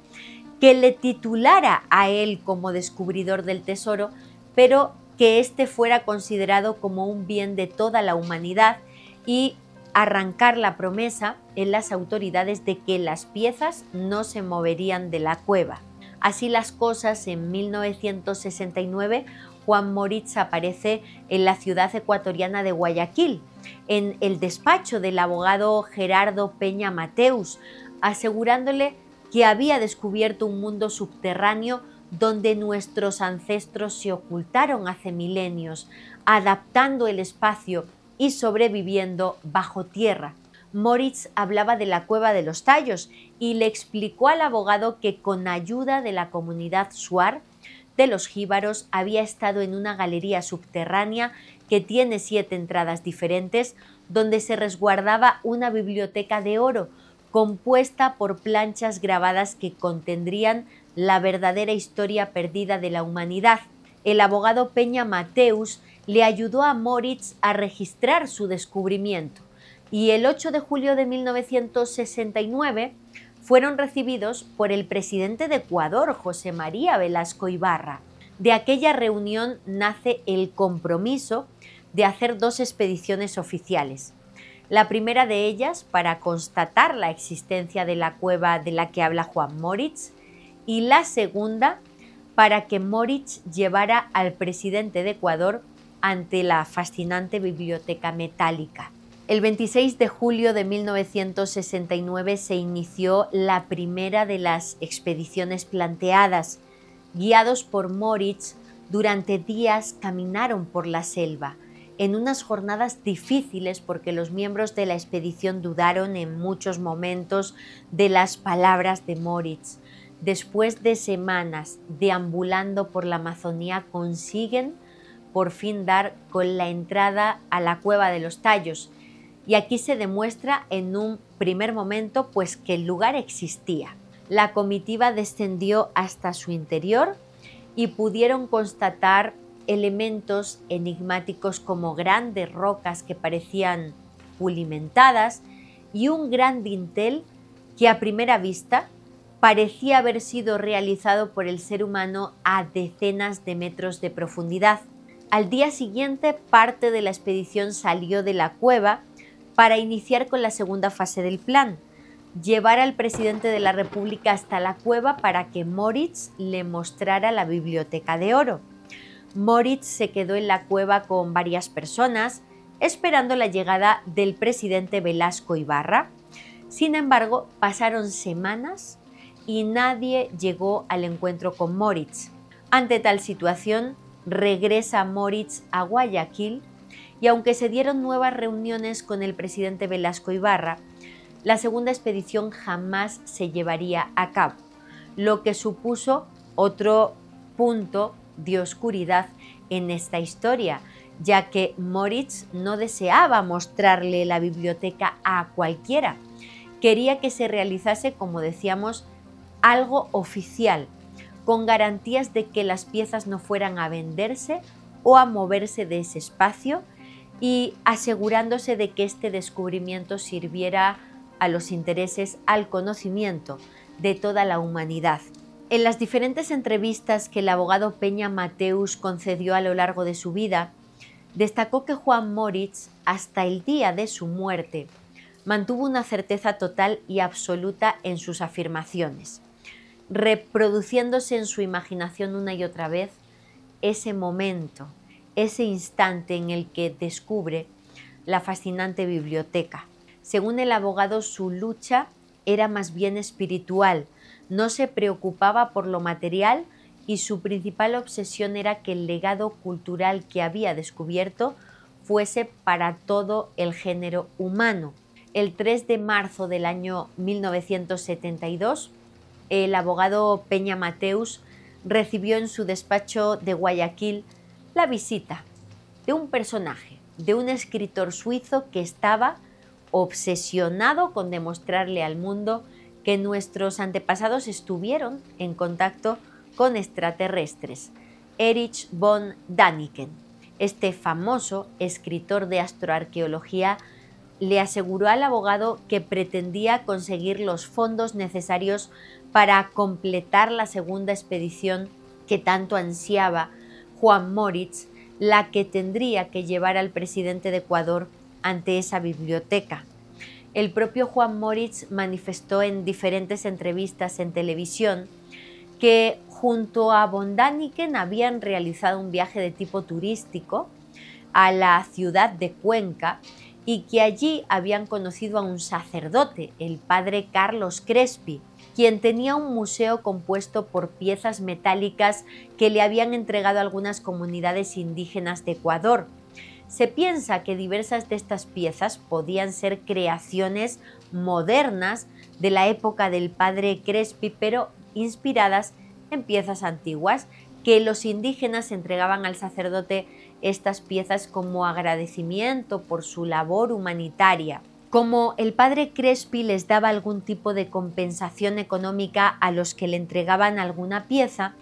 S1: que le titulara a él como descubridor del tesoro, pero que éste fuera considerado como un bien de toda la humanidad y arrancar la promesa en las autoridades de que las piezas no se moverían de la cueva. Así las cosas, en 1969, Juan Moritz aparece en la ciudad ecuatoriana de Guayaquil, en el despacho del abogado Gerardo Peña Mateus, asegurándole que había descubierto un mundo subterráneo donde nuestros ancestros se ocultaron hace milenios, adaptando el espacio y sobreviviendo bajo tierra. Moritz hablaba de la Cueva de los Tallos y le explicó al abogado que con ayuda de la comunidad Shuar de los jíbaros había estado en una galería subterránea que tiene 7 entradas diferentes, donde se resguardaba una biblioteca de oro compuesta por planchas grabadas que contendrían la verdadera historia perdida de la humanidad. El abogado Peña Mateus le ayudó a Moritz a registrar su descubrimiento y el 8 de julio de 1969 fueron recibidos por el presidente de Ecuador, José María Velasco Ibarra. De aquella reunión nace el compromiso de hacer 2 expediciones oficiales. La primera de ellas para constatar la existencia de la cueva de la que habla Juan Moritz y la segunda para que Moritz llevara al presidente de Ecuador ante la fascinante biblioteca metálica. El 26 de julio de 1969 se inició la primera de las expediciones planteadas. Guiados por Moritz, durante días caminaron por la selva, en unas jornadas difíciles porque los miembros de la expedición dudaron en muchos momentos de las palabras de Moritz. Después de semanas deambulando por la Amazonía, consiguen por fin dar con la entrada a la Cueva de los Tallos. Y aquí se demuestra en un primer momento pues que el lugar existía. La comitiva descendió hasta su interior y pudieron constatar elementos enigmáticos como grandes rocas que parecían pulimentadas y un gran dintel que a primera vista parecía haber sido realizado por el ser humano a decenas de metros de profundidad. Al día siguiente, parte de la expedición salió de la cueva para iniciar con la segunda fase del plan, llevar al presidente de la República hasta la cueva para que Moritz le mostrara la biblioteca de oro. Moritz se quedó en la cueva con varias personas, esperando la llegada del presidente Velasco Ibarra. Sin embargo, pasaron semanas y nadie llegó al encuentro con Moritz. Ante tal situación, regresa Moritz a Guayaquil y aunque se dieron nuevas reuniones con el presidente Velasco Ibarra, la segunda expedición jamás se llevaría a cabo, lo que supuso otro punto de oscuridad en esta historia, ya que Moritz no deseaba mostrarle la biblioteca a cualquiera. Quería que se realizase, como decíamos, algo oficial, con garantías de que las piezas no fueran a venderse o a moverse de ese espacio y asegurándose de que este descubrimiento sirviera a los intereses, al conocimiento de toda la humanidad. En las diferentes entrevistas que el abogado Peña Mateus concedió a lo largo de su vida, destacó que Juan Moritz, hasta el día de su muerte, mantuvo una certeza total y absoluta en sus afirmaciones, reproduciéndose en su imaginación una y otra vez ese momento, ese instante en el que descubre la fascinante biblioteca. Según el abogado, su lucha era más bien espiritual, no se preocupaba por lo material y su principal obsesión era que el legado cultural que había descubierto fuese para todo el género humano. El 3 de marzo del año 1972, el abogado Peña Mateus recibió en su despacho de Guayaquil la visita de un personaje, de un escritor suizo que estaba obsesionado con demostrarle al mundo que nuestros antepasados estuvieron en contacto con extraterrestres, Erich von Däniken. Este famoso escritor de astroarqueología le aseguró al abogado que pretendía conseguir los fondos necesarios para completar la segunda expedición que tanto ansiaba Juan Moritz, la que tendría que llevar al presidente de Ecuador ante esa biblioteca. El propio Juan Moritz manifestó en diferentes entrevistas en televisión que junto a von Däniken habían realizado un viaje de tipo turístico a la ciudad de Cuenca y que allí habían conocido a un sacerdote, el padre Carlos Crespi, quien tenía un museo compuesto por piezas metálicas que le habían entregado algunas comunidades indígenas de Ecuador. Se piensa que diversas de estas piezas podían ser creaciones modernas de la época del padre Crespi, pero inspiradas en piezas antiguas, que los indígenas entregaban al sacerdote estas piezas como agradecimiento por su labor humanitaria. Como el padre Crespi les daba algún tipo de compensación económica a los que le entregaban alguna pieza,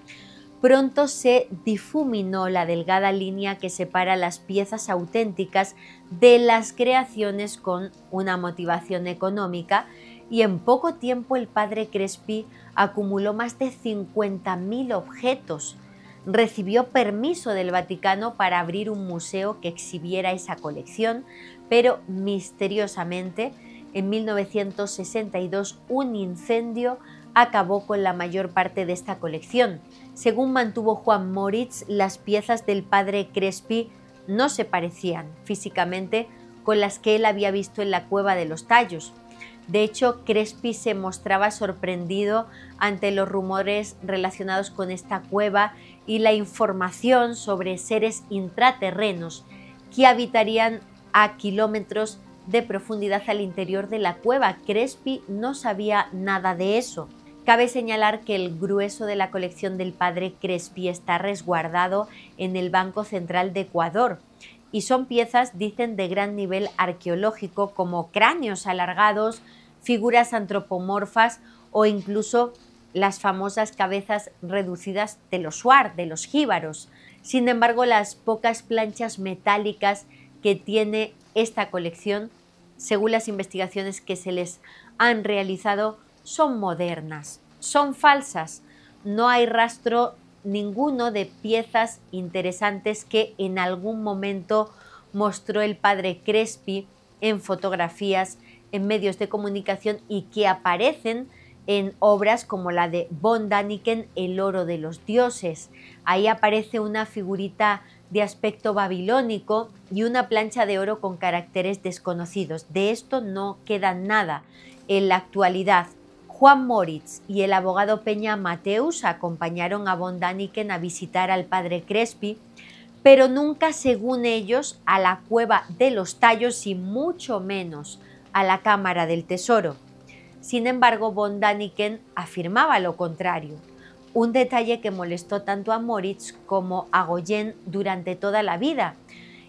S1: pronto se difuminó la delgada línea que separa las piezas auténticas de las creaciones con una motivación económica y en poco tiempo el padre Crespi acumuló más de 50.000 objetos. Recibió permiso del Vaticano para abrir un museo que exhibiera esa colección, pero misteriosamente en 1962 un incendio acabó con la mayor parte de esta colección. Según mantuvo Juan Moritz, las piezas del padre Crespi no se parecían físicamente con las que él había visto en la Cueva de los Tallos. De hecho, Crespi se mostraba sorprendido ante los rumores relacionados con esta cueva y la información sobre seres intraterrenos que habitarían a kilómetros de profundidad al interior de la cueva. Crespi no sabía nada de eso. Cabe señalar que el grueso de la colección del padre Crespi está resguardado en el Banco Central de Ecuador y son piezas, dicen, de gran nivel arqueológico, como cráneos alargados, figuras antropomorfas o incluso las famosas cabezas reducidas de los shuar, de los jíbaros. Sin embargo, las pocas planchas metálicas que tiene esta colección, según las investigaciones que se les han realizado, son modernas, son falsas. No hay rastro ninguno de piezas interesantes que en algún momento mostró el padre Crespi en fotografías, en medios de comunicación y que aparecen en obras como la de von Däniken, El oro de los dioses. Ahí aparece una figurita de aspecto babilónico y una plancha de oro con caracteres desconocidos. De esto no queda nada en la actualidad. Juan Moritz y el abogado Peña Mateus acompañaron a von Däniken a visitar al padre Crespi, pero nunca, según ellos, a la cueva de los Tallos y mucho menos a la Cámara del Tesoro. Sin embargo, von Däniken afirmaba lo contrario, un detalle que molestó tanto a Moritz como a Goyen durante toda la vida,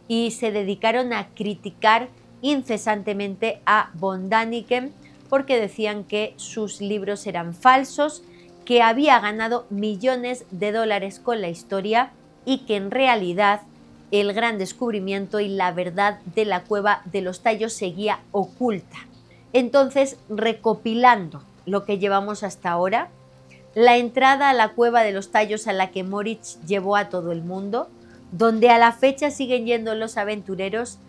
S1: y se dedicaron a criticar incesantemente a von Däniken porque decían que sus libros eran falsos, que había ganado millones de dólares con la historia y que en realidad el gran descubrimiento y la verdad de la cueva de los Tallos seguía oculta. Entonces, recopilando lo que llevamos hasta ahora, la entrada a la cueva de los Tallos a la que Moritz llevó a todo el mundo, donde a la fecha siguen yendo los aventureros,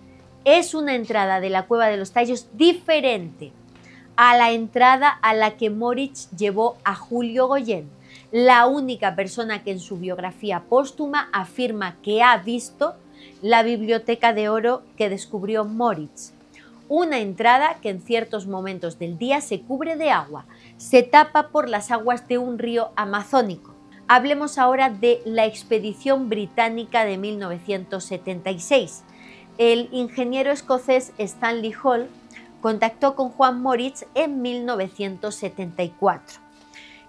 S1: es una entrada de la cueva de los Tallos diferente a la entrada a la que Moritz llevó a Julio Goyen, la única persona que en su biografía póstuma afirma que ha visto la biblioteca de oro que descubrió Moritz. Una entrada que en ciertos momentos del día se cubre de agua, se tapa por las aguas de un río amazónico. Hablemos ahora de la expedición británica de 1976. El ingeniero escocés Stanley Hall contactó con Juan Moritz en 1974.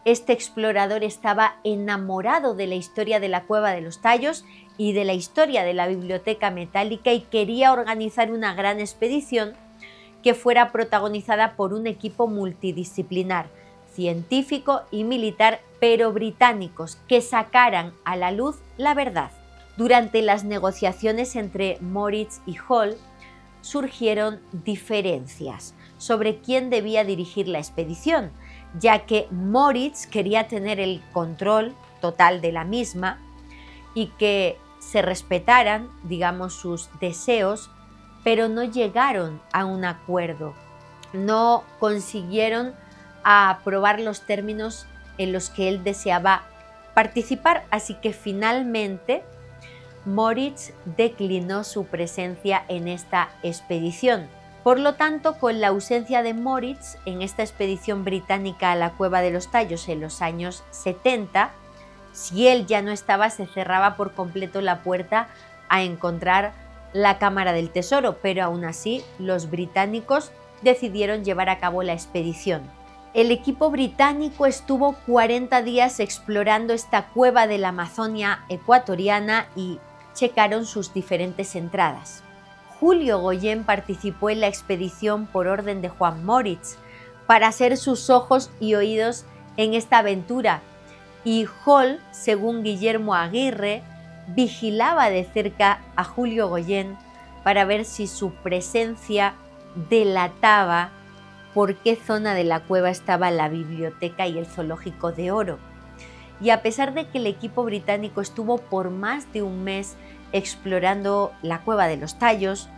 S1: Este explorador estaba enamorado de la historia de la cueva de los Tallos y de la historia de la biblioteca metálica y quería organizar una gran expedición que fuera protagonizada por un equipo multidisciplinar, científico y militar, pero británicos, que sacaran a la luz la verdad. Durante las negociaciones entre Moritz y Hall, surgieron diferencias sobre quién debía dirigir la expedición, ya que Moritz quería tener el control total de la misma y que se respetaran, digamos, sus deseos, pero no llegaron a un acuerdo, no consiguieron aprobar los términos en los que él deseaba participar, así que finalmente Moritz declinó su presencia en esta expedición. Por lo tanto, con la ausencia de Moritz en esta expedición británica a la Cueva de los Tallos en los años 70, si él ya no estaba, se cerraba por completo la puerta a encontrar la Cámara del Tesoro, pero aún así los británicos decidieron llevar a cabo la expedición. El equipo británico estuvo 40 días explorando esta cueva de la Amazonia ecuatoriana y checaron sus diferentes entradas. Julio Goyen participó en la expedición por orden de Juan Moritz para ser sus ojos y oídos en esta aventura, y Hall, según Guillermo Aguirre, vigilaba de cerca a Julio Goyen para ver si su presencia delataba por qué zona de la cueva estaba la biblioteca y el zoológico de oro. Y a pesar de que el equipo británico estuvo por más de un mes explorando la cueva de los Tallos,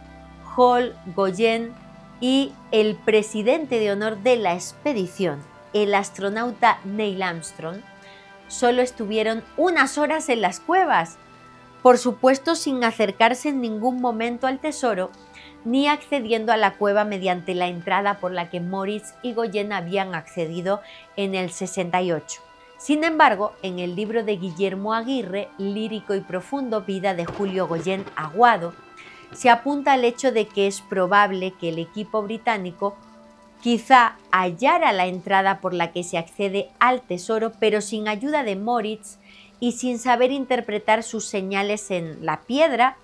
S1: Hall, Goyen y el presidente de honor de la expedición, el astronauta Neil Armstrong, solo estuvieron unas horas en las cuevas, por supuesto sin acercarse en ningún momento al tesoro, ni accediendo a la cueva mediante la entrada por la que Moritz y Goyen habían accedido en el 68. Sin embargo, en el libro de Guillermo Aguirre, Lírico y profundo, vida de Julio Goyen Aguado, se apunta al hecho de que es probable que el equipo británico quizá hallara la entrada por la que se accede al tesoro, pero sin ayuda de Moritz y sin saber interpretar sus señales en la piedra,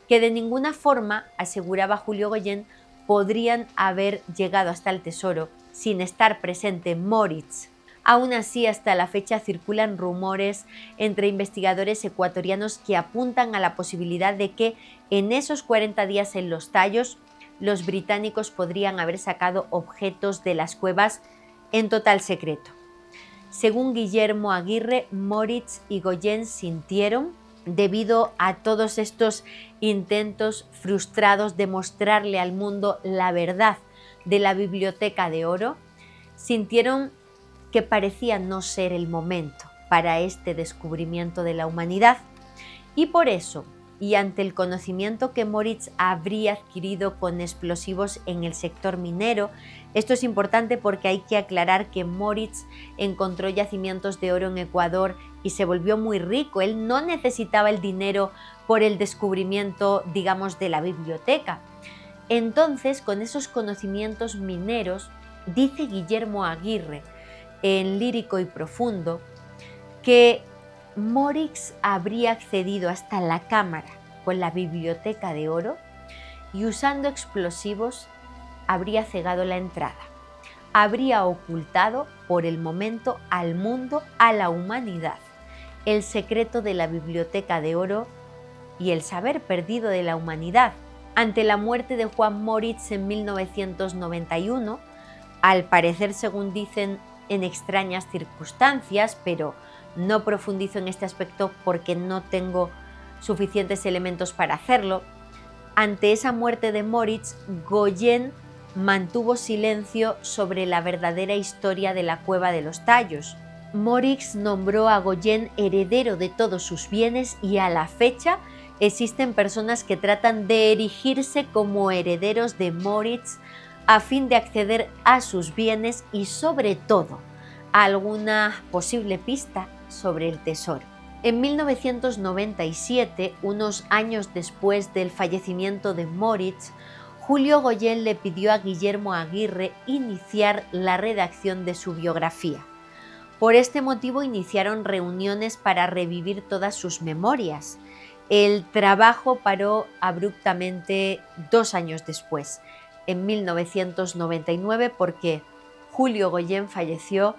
S1: que de ninguna forma, aseguraba Julio Goyen, podrían haber llegado hasta el tesoro sin estar presente Moritz. Aún así, hasta la fecha circulan rumores entre investigadores ecuatorianos que apuntan a la posibilidad de que en esos 40 días en los Tallos, los británicos podrían haber sacado objetos de las cuevas en total secreto. Según Guillermo Aguirre, Moritz y Goyen sintieron, debido a todos estos intentos frustrados de mostrarle al mundo la verdad de la biblioteca de oro, sintieron que parecía no ser el momento para este descubrimiento de la humanidad, y por eso y ante el conocimiento que Moritz habría adquirido con explosivos en el sector minero. Esto es importante porque hay que aclarar que Moritz encontró yacimientos de oro en Ecuador y se volvió muy rico. Él no necesitaba el dinero por el descubrimiento, digamos, de la biblioteca. Entonces, con esos conocimientos mineros, dice Guillermo Aguirre, en Lírico y Profundo, que Moritz habría accedido hasta la cámara con la biblioteca de oro y usando explosivos habría cegado la entrada. Habría ocultado por el momento al mundo, a la humanidad, el secreto de la biblioteca de oro y el saber perdido de la humanidad. Ante la muerte de Juan Moritz en 1991, al parecer, según dicen, en extrañas circunstancias, pero no profundizo en este aspecto porque no tengo suficientes elementos para hacerlo. Ante esa muerte de Moritz, Goyen mantuvo silencio sobre la verdadera historia de la Cueva de los Tallos. Moritz nombró a Goyen heredero de todos sus bienes y a la fecha existen personas que tratan de erigirse como herederos de Moritz a fin de acceder a sus bienes y sobre todo a alguna posible pista sobre el tesoro. En 1997, unos años después del fallecimiento de Moritz, Julio Goyen le pidió a Guillermo Aguirre iniciar la redacción de su biografía. Por este motivo iniciaron reuniones para revivir todas sus memorias. El trabajo paró abruptamente 2 años después, en 1999, porque Julio Goyen falleció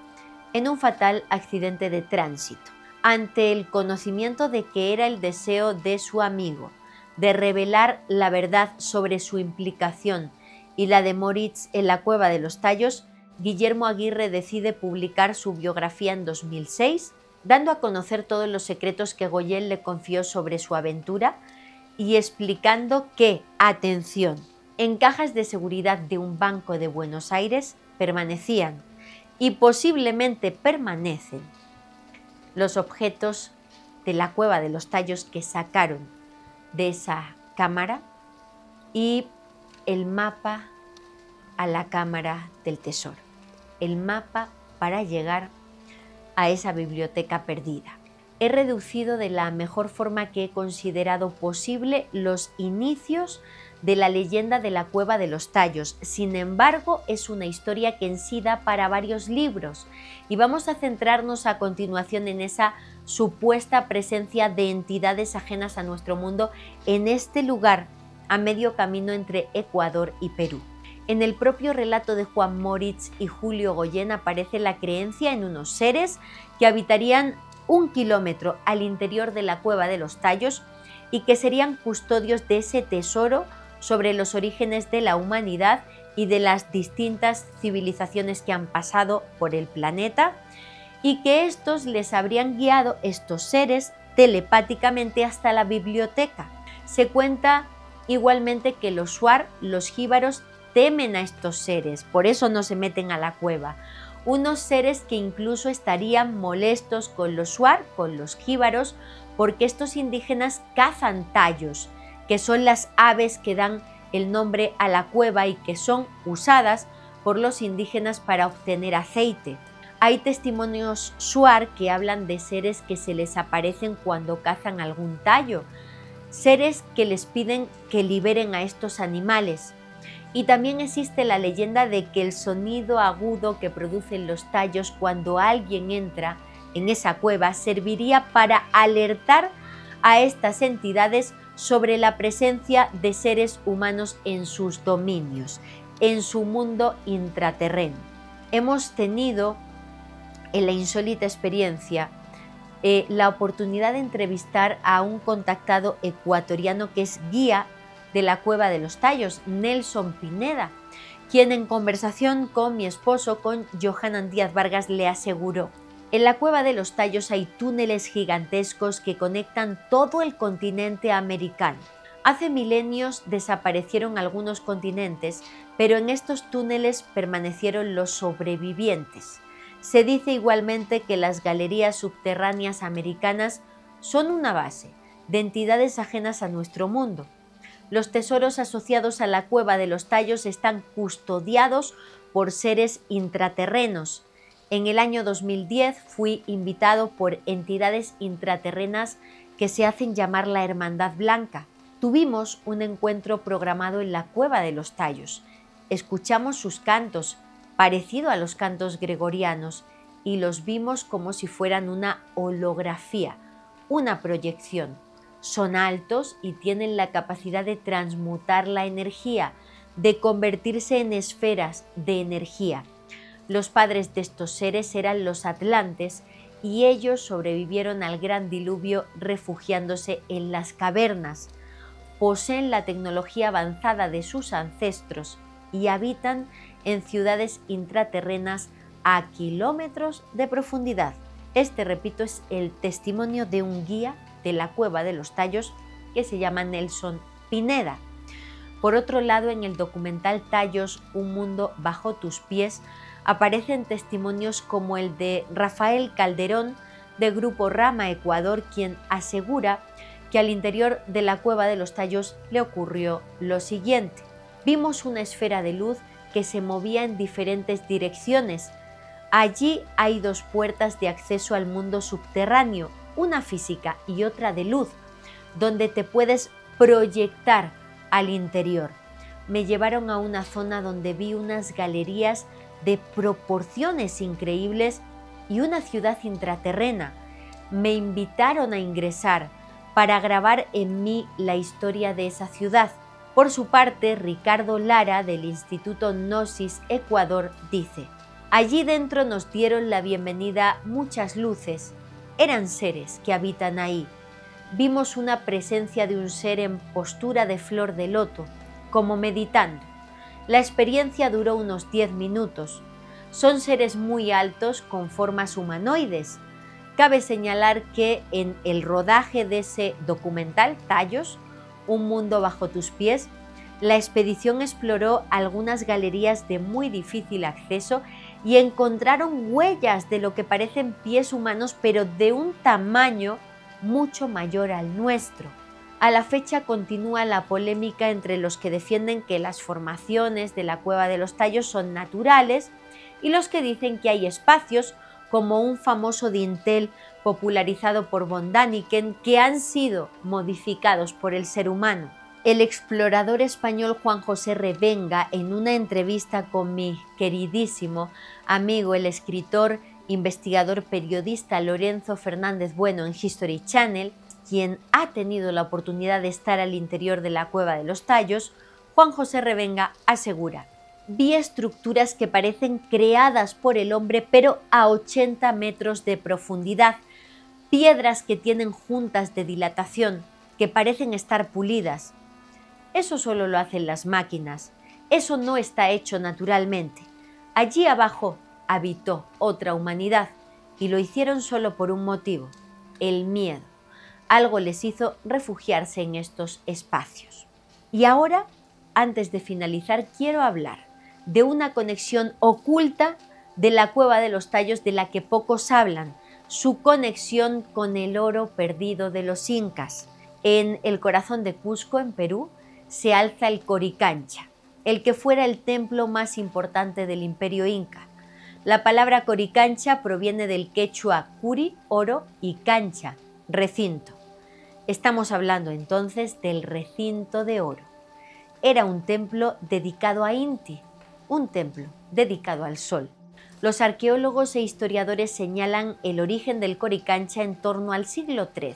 S1: en un fatal accidente de tránsito. Ante el conocimiento de que era el deseo de su amigo de revelar la verdad sobre su implicación y la de Moritz en la Cueva de los Tallos, Guillermo Aguirre decide publicar su biografía en 2006, dando a conocer todos los secretos que Goyen le confió sobre su aventura y explicando que, atención, en cajas de seguridad de un banco de Buenos Aires permanecían y posiblemente permanecen los objetos de la Cueva de los Tallos que sacaron de esa cámara y el mapa a la cámara del tesoro, el mapa para llegar a esa biblioteca perdida. He reducido de la mejor forma que he considerado posible los inicios de la leyenda de la Cueva de los Tallos. Sin embargo, es una historia que en sí da para varios libros y vamos a centrarnos a continuación en esa supuesta presencia de entidades ajenas a nuestro mundo en este lugar a medio camino entre Ecuador y Perú. En el propio relato de Juan Moritz y Julio Goyen aparece la creencia en unos seres que habitarían 1 kilómetro al interior de la Cueva de los Tallos y que serían custodios de ese tesoro sobre los orígenes de la humanidad y de las distintas civilizaciones que han pasado por el planeta, y que estos les habrían guiado, estos seres, telepáticamente hasta la biblioteca. Se cuenta igualmente que los shuar, los jíbaros, temen a estos seres, por eso no se meten a la cueva. Unos seres que incluso estarían molestos con los shuar, con los jíbaros, porque estos indígenas cazan tallos, que son las aves que dan el nombre a la cueva y que son usadas por los indígenas para obtener aceite. Hay testimonios shuar que hablan de seres que se les aparecen cuando cazan algún tallo, seres que les piden que liberen a estos animales. Y también existe la leyenda de que el sonido agudo que producen los tallos cuando alguien entra en esa cueva serviría para alertar a estas entidades sobre la presencia de seres humanos en sus dominios, en su mundo intraterreno. Hemos tenido en la insólita experiencia la oportunidad de entrevistar a un contactado ecuatoriano que es guía de la Cueva de los Tallos, Nelson Pineda, quien en conversación con mi esposo, con Johanan Díaz Vargas, le aseguró: en la Cueva de los Tallos hay túneles gigantescos que conectan todo el continente americano. Hace milenios desaparecieron algunos continentes, pero en estos túneles permanecieron los sobrevivientes. Se dice igualmente que las galerías subterráneas americanas son una base de entidades ajenas a nuestro mundo. Los tesoros asociados a la Cueva de los Tallos están custodiados por seres intraterrenos. En el año 2010 fui invitado por entidades intraterrenas que se hacen llamar la Hermandad Blanca. Tuvimos un encuentro programado en la Cueva de los Tallos. Escuchamos sus cantos, parecido a los cantos gregorianos, y los vimos como si fueran una holografía, una proyección. Son altos y tienen la capacidad de transmutar la energía, de convertirse en esferas de energía. Los padres de estos seres eran los atlantes y ellos sobrevivieron al gran diluvio refugiándose en las cavernas. Poseen la tecnología avanzada de sus ancestros y habitan en ciudades intraterrenas a kilómetros de profundidad. Este, repito, es el testimonio de un guía de la Cueva de los Tallos que se llama Nelson Pineda. Por otro lado, en el documental Tallos, un mundo bajo tus pies, aparecen testimonios como el de Rafael Calderón, de Grupo Rama Ecuador, quien asegura que al interior de la Cueva de los Tallos le ocurrió lo siguiente. Vimos una esfera de luz que se movía en diferentes direcciones. Allí hay dos puertas de acceso al mundo subterráneo, una física y otra de luz, donde te puedes proyectar al interior. Me llevaron a una zona donde vi unas galerías de proporciones increíbles y una ciudad intraterrena. Me invitaron a ingresar para grabar en mí la historia de esa ciudad. Por su parte, Ricardo Lara, del Instituto Gnosis Ecuador, dice: allí dentro nos dieron la bienvenida muchas luces. Eran seres que habitan ahí. Vimos una presencia de un ser en postura de flor de loto, como meditando. La experiencia duró unos 10 minutos. Son seres muy altos con formas humanoides. Cabe señalar que en el rodaje de ese documental, Tallos, un mundo bajo tus pies, la expedición exploró algunas galerías de muy difícil acceso y encontraron huellas de lo que parecen pies humanos, pero de un tamaño mucho mayor al nuestro. A la fecha continúa la polémica entre los que defienden que las formaciones de la Cueva de los Tallos son naturales y los que dicen que hay espacios, como un famoso dintel popularizado por von Däniken, que han sido modificados por el ser humano. El explorador español Juan José Revenga, en una entrevista con mi queridísimo amigo, el escritor, investigador, periodista Lorenzo Fernández Bueno en History Channel, quien ha tenido la oportunidad de estar al interior de la Cueva de los Tallos, Juan José Revenga asegura: vi estructuras que parecen creadas por el hombre, pero a 80 metros de profundidad, piedras que tienen juntas de dilatación, que parecen estar pulidas. Eso solo lo hacen las máquinas, eso no está hecho naturalmente. Allí abajo habitó otra humanidad y lo hicieron solo por un motivo: el miedo. Algo les hizo refugiarse en estos espacios. Y ahora, antes de finalizar, quiero hablar de una conexión oculta de la Cueva de los Tallos de la que pocos hablan, su conexión con el oro perdido de los incas. En el corazón de Cusco, en Perú, se alza el Coricancha, el que fuera el templo más importante del imperio inca. La palabra Coricancha proviene del quechua curi, oro, y cancha, recinto. Estamos hablando entonces del recinto de oro. Era un templo dedicado a Inti, un templo dedicado al sol. Los arqueólogos e historiadores señalan el origen del Coricancha en torno al siglo XIII,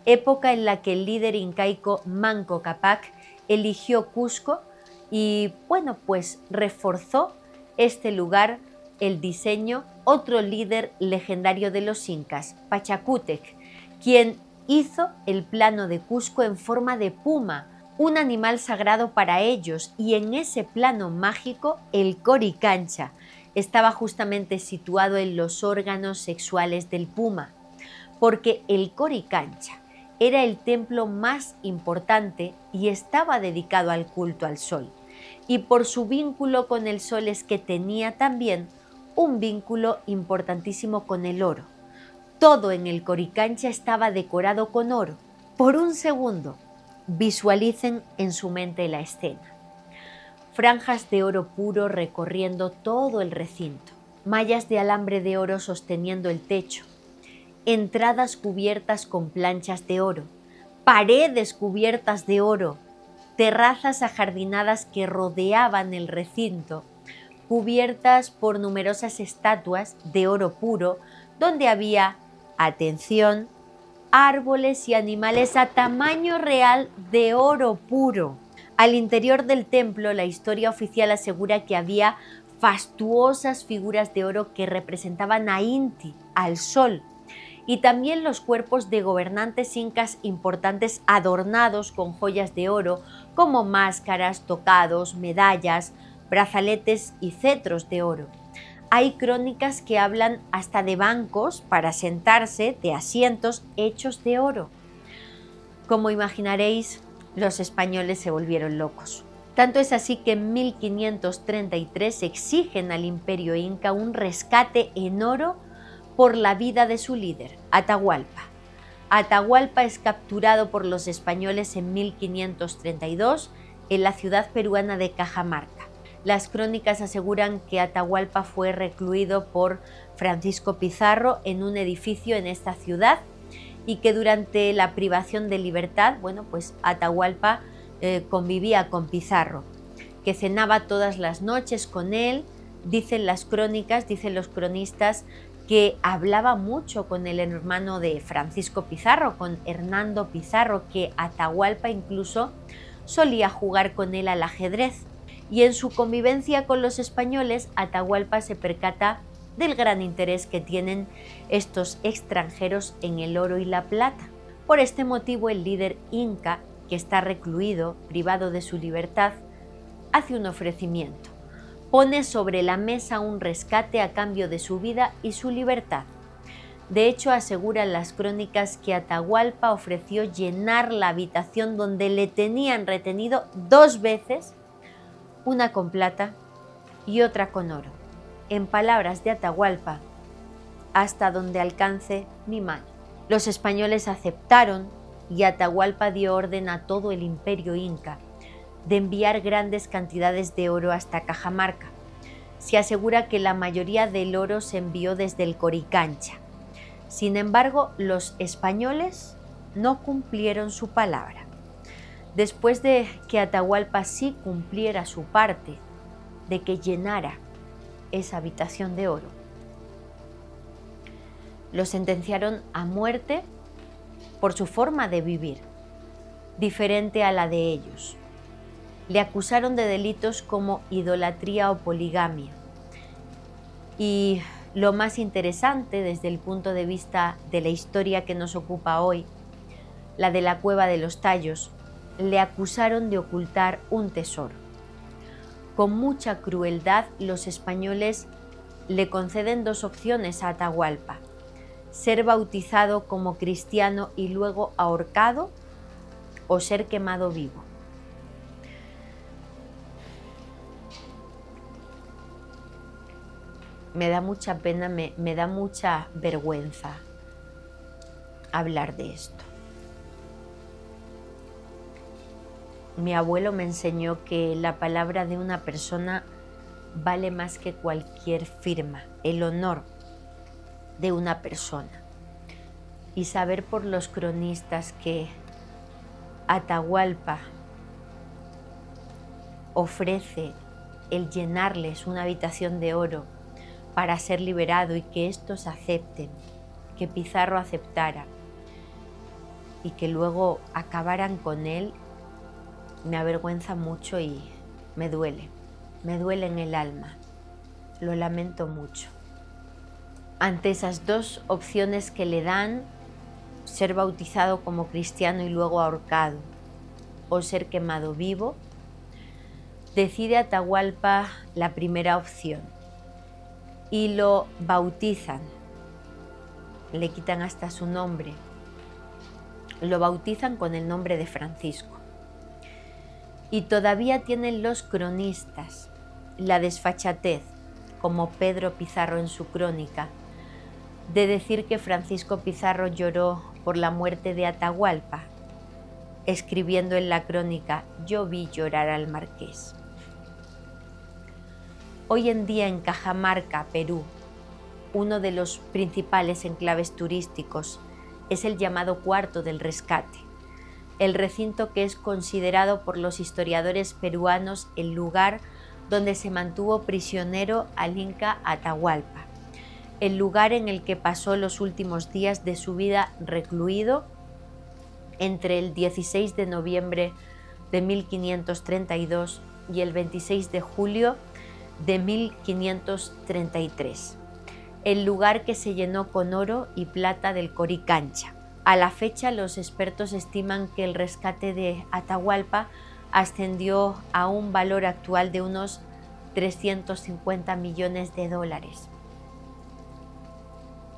S1: época en la que el líder incaico Manco Cápac eligió Cusco y, pues reforzó este lugar, el diseño, otro líder legendario de los incas, Pachacútec, quien hizo el plano de Cusco en forma de puma, un animal sagrado para ellos, y en ese plano mágico el Coricancha estaba justamente situado en los órganos sexuales del puma, porque el Coricancha era el templo más importante y estaba dedicado al culto al sol. Y por su vínculo con el sol es que tenía también un vínculo importantísimo con el oro. Todo en el Coricancha estaba decorado con oro. Por un segundo, visualicen en su mente la escena. Franjas de oro puro recorriendo todo el recinto, mallas de alambre de oro sosteniendo el techo, entradas cubiertas con planchas de oro, paredes cubiertas de oro, terrazas ajardinadas que rodeaban el recinto, cubiertas por numerosas estatuas de oro puro, donde había, atención, árboles y animales a tamaño real de oro puro. Al interior del templo, la historia oficial asegura que había fastuosas figuras de oro que representaban a Inti, al sol, y también los cuerpos de gobernantes incas importantes adornados con joyas de oro, como máscaras, tocados, medallas, brazaletes y cetros de oro. Hay crónicas que hablan hasta de bancos para sentarse, de asientos hechos de oro. Como imaginaréis, los españoles se volvieron locos. Tanto es así que en 1533 exigen al Imperio Inca un rescate en oro por la vida de su líder, Atahualpa. Atahualpa es capturado por los españoles en 1532 en la ciudad peruana de Cajamarca. Las crónicas aseguran que Atahualpa fue recluido por Francisco Pizarro en un edificio en esta ciudad y que durante la privación de libertad, pues Atahualpa convivía con Pizarro, que cenaba todas las noches con él. Dicen las crónicas, dicen los cronistas, que hablaba mucho con el hermano de Francisco Pizarro, con Hernando Pizarro, que Atahualpa incluso solía jugar con él al ajedrez. Y en su convivencia con los españoles, Atahualpa se percata del gran interés que tienen estos extranjeros en el oro y la plata. Por este motivo, el líder inca, que está recluido, privado de su libertad, hace un ofrecimiento. Pone sobre la mesa un rescate a cambio de su vida y su libertad. De hecho, aseguran las crónicas que Atahualpa ofreció llenar la habitación donde le tenían retenido 2 veces, una con plata y otra con oro. En palabras de Atahualpa, hasta donde alcance mi mano. Los españoles aceptaron y Atahualpa dio orden a todo el imperio inca de enviar grandes cantidades de oro hasta Cajamarca. Se asegura que la mayoría del oro se envió desde el Coricancha. Sin embargo, los españoles no cumplieron su palabra. Después de que Atahualpa sí cumpliera su parte, de que llenara esa habitación de oro, lo sentenciaron a muerte por su forma de vivir, diferente a la de ellos. Le acusaron de delitos como idolatría o poligamia. Y lo más interesante desde el punto de vista de la historia que nos ocupa hoy, la de la Cueva de los Tallos, le acusaron de ocultar un tesoro. Con mucha crueldad, los españoles le conceden 2 opciones a Atahualpa: ser bautizado como cristiano y luego ahorcado, o ser quemado vivo. Me da mucha pena, me da mucha vergüenza hablar de esto. Mi abuelo me enseñó que la palabra de una persona vale más que cualquier firma, el honor de una persona. Y saber por los cronistas que Atahualpa ofrece el llenarles una habitación de oro para ser liberado y que estos acepten, que Pizarro aceptara y que luego acabaran con él, me avergüenza mucho y me duele en el alma, lo lamento mucho. Ante esas 2 opciones que le dan, ser bautizado como cristiano y luego ahorcado o ser quemado vivo, decide Atahualpa la primera opción y lo bautizan, le quitan hasta su nombre, lo bautizan con el nombre de Francisco. Y todavía tienen los cronistas la desfachatez, como Pedro Pizarro en su crónica, de decir que Francisco Pizarro lloró por la muerte de Atahualpa escribiendo en la crónica: yo vi llorar al marqués. Hoy en día en Cajamarca, Perú, uno de los principales enclaves turísticos es el llamado Cuarto del Rescate, el recinto que es considerado por los historiadores peruanos el lugar donde se mantuvo prisionero al Inca Atahualpa, el lugar en el que pasó los últimos días de su vida recluido entre el 16 de noviembre de 1532 y el 26 de julio de 1533, el lugar que se llenó con oro y plata del Coricancha. A la fecha, los expertos estiman que el rescate de Atahualpa ascendió a un valor actual de unos 350 millones de dólares.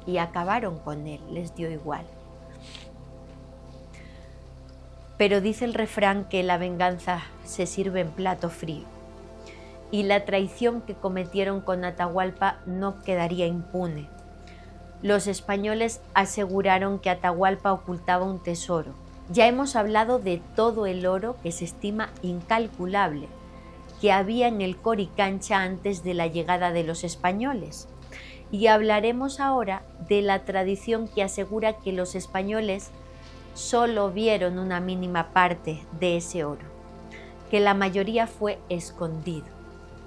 S1: Y acabaron con él, les dio igual. Pero dice el refrán que la venganza se sirve en plato frío. Y la traición que cometieron con Atahualpa no quedaría impune. Los españoles aseguraron que Atahualpa ocultaba un tesoro. Ya hemos hablado de todo el oro, que se estima incalculable, que había en el Coricancha antes de la llegada de los españoles. Y hablaremos ahora de la tradición que asegura que los españoles solo vieron una mínima parte de ese oro, que la mayoría fue escondido,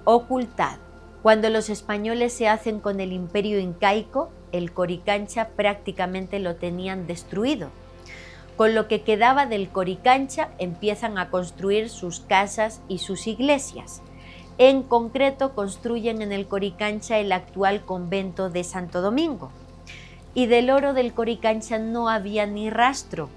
S1: ocultado. Cuando los españoles se hacen con el imperio incaico, el Coricancha prácticamente lo tenían destruido. Con lo que quedaba del Coricancha empiezan a construir sus casas y sus iglesias. En concreto, construyen en el Coricancha el actual convento de Santo Domingo. Y del oro del Coricancha no había ni rastro.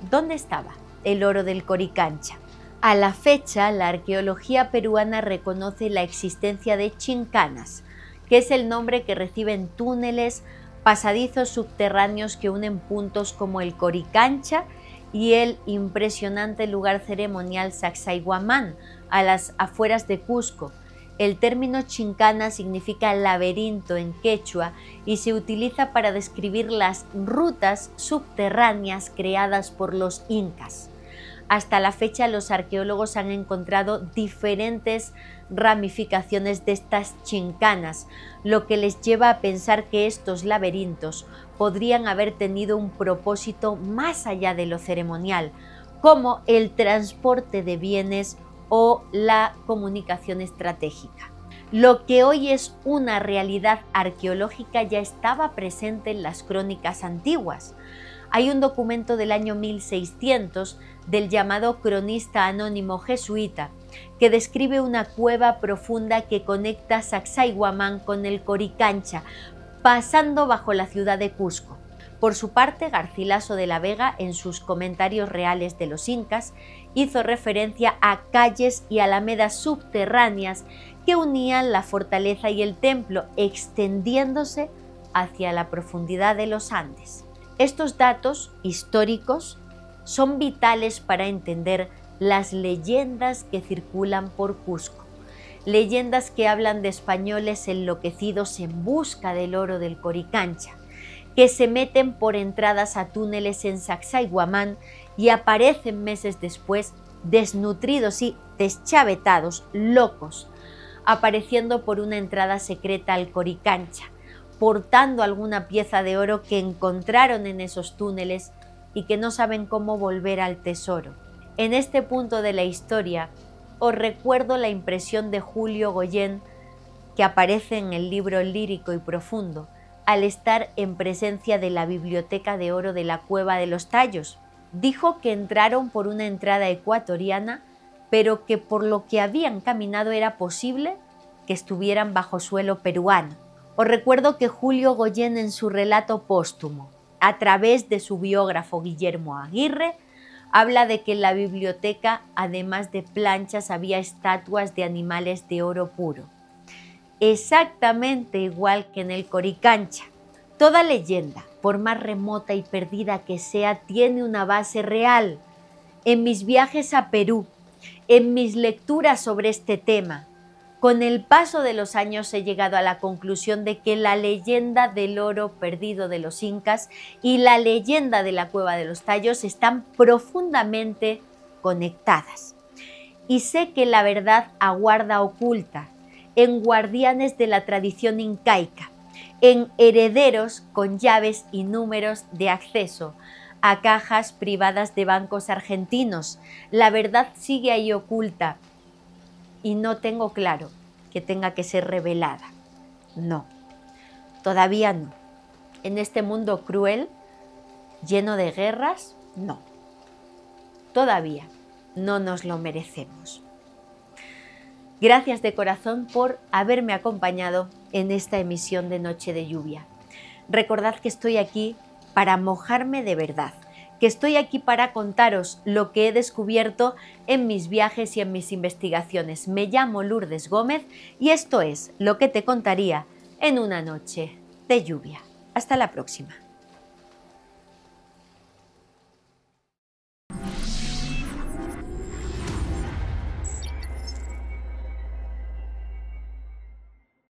S1: ¿Dónde estaba el oro del Coricancha? A la fecha, la arqueología peruana reconoce la existencia de chincanas, que es el nombre que reciben túneles, pasadizos subterráneos que unen puntos como el Coricancha y el impresionante lugar ceremonial Sacsayhuamán, a las afueras de Cusco. El término chincana significa laberinto en quechua y se utiliza para describir las rutas subterráneas creadas por los incas. Hasta la fecha, los arqueólogos han encontrado diferentes ramificaciones de estas chincanas, lo que les lleva a pensar que estos laberintos podrían haber tenido un propósito más allá de lo ceremonial, como el transporte de bienes o la comunicación estratégica. Lo que hoy es una realidad arqueológica ya estaba presente en las crónicas antiguas. Hay un documento del año 1600 del llamado cronista anónimo jesuita que describe una cueva profunda que conecta Sacsayhuamán con el Coricancha, pasando bajo la ciudad de Cusco. Por su parte, Garcilaso de la Vega, en sus comentarios reales de los incas, hizo referencia a calles y alamedas subterráneas que unían la fortaleza y el templo, extendiéndose hacia la profundidad de los Andes. Estos datos históricos son vitales para entender las leyendas que circulan por Cusco, leyendas que hablan de españoles enloquecidos en busca del oro del Coricancha, que se meten por entradas a túneles en Sacsayhuamán y aparecen meses después desnutridos y deschavetados, locos, apareciendo por una entrada secreta al Coricancha, portando alguna pieza de oro que encontraron en esos túneles y que no saben cómo volver al tesoro. En este punto de la historia, os recuerdo la impresión de Julio Goyen, que aparece en el libro Lírico y Profundo, al estar en presencia de la Biblioteca de Oro de la Cueva de los Tallos. Dijo que entraron por una entrada ecuatoriana, pero que por lo que habían caminado era posible que estuvieran bajo suelo peruano. Os recuerdo que Julio Goyen, en su relato póstumo, a través de su biógrafo Guillermo Aguirre, habla de que en la biblioteca, además de planchas, había estatuas de animales de oro puro. Exactamente igual que en el Coricancha. Toda leyenda, por más remota y perdida que sea, tiene una base real. En mis viajes a Perú, en mis lecturas sobre este tema, con el paso de los años he llegado a la conclusión de que la leyenda del oro perdido de los incas y la leyenda de la Cueva de los Tallos están profundamente conectadas. Y sé que la verdad aguarda oculta en guardianes de la tradición incaica, en herederos con llaves y números de acceso a cajas privadas de bancos argentinos. La verdad sigue ahí oculta y no tengo claro que tenga que ser revelada. No, todavía no. En este mundo cruel, lleno de guerras, no. Todavía no nos lo merecemos. Gracias de corazón por haberme acompañado en esta emisión de Noche de Lluvia. Recordad que estoy aquí para mojarme de verdad, que estoy aquí para contaros lo que he descubierto en mis viajes y en mis investigaciones. Me llamo Lourdes Gómez y esto es lo que te contaría en una noche de lluvia. Hasta la próxima.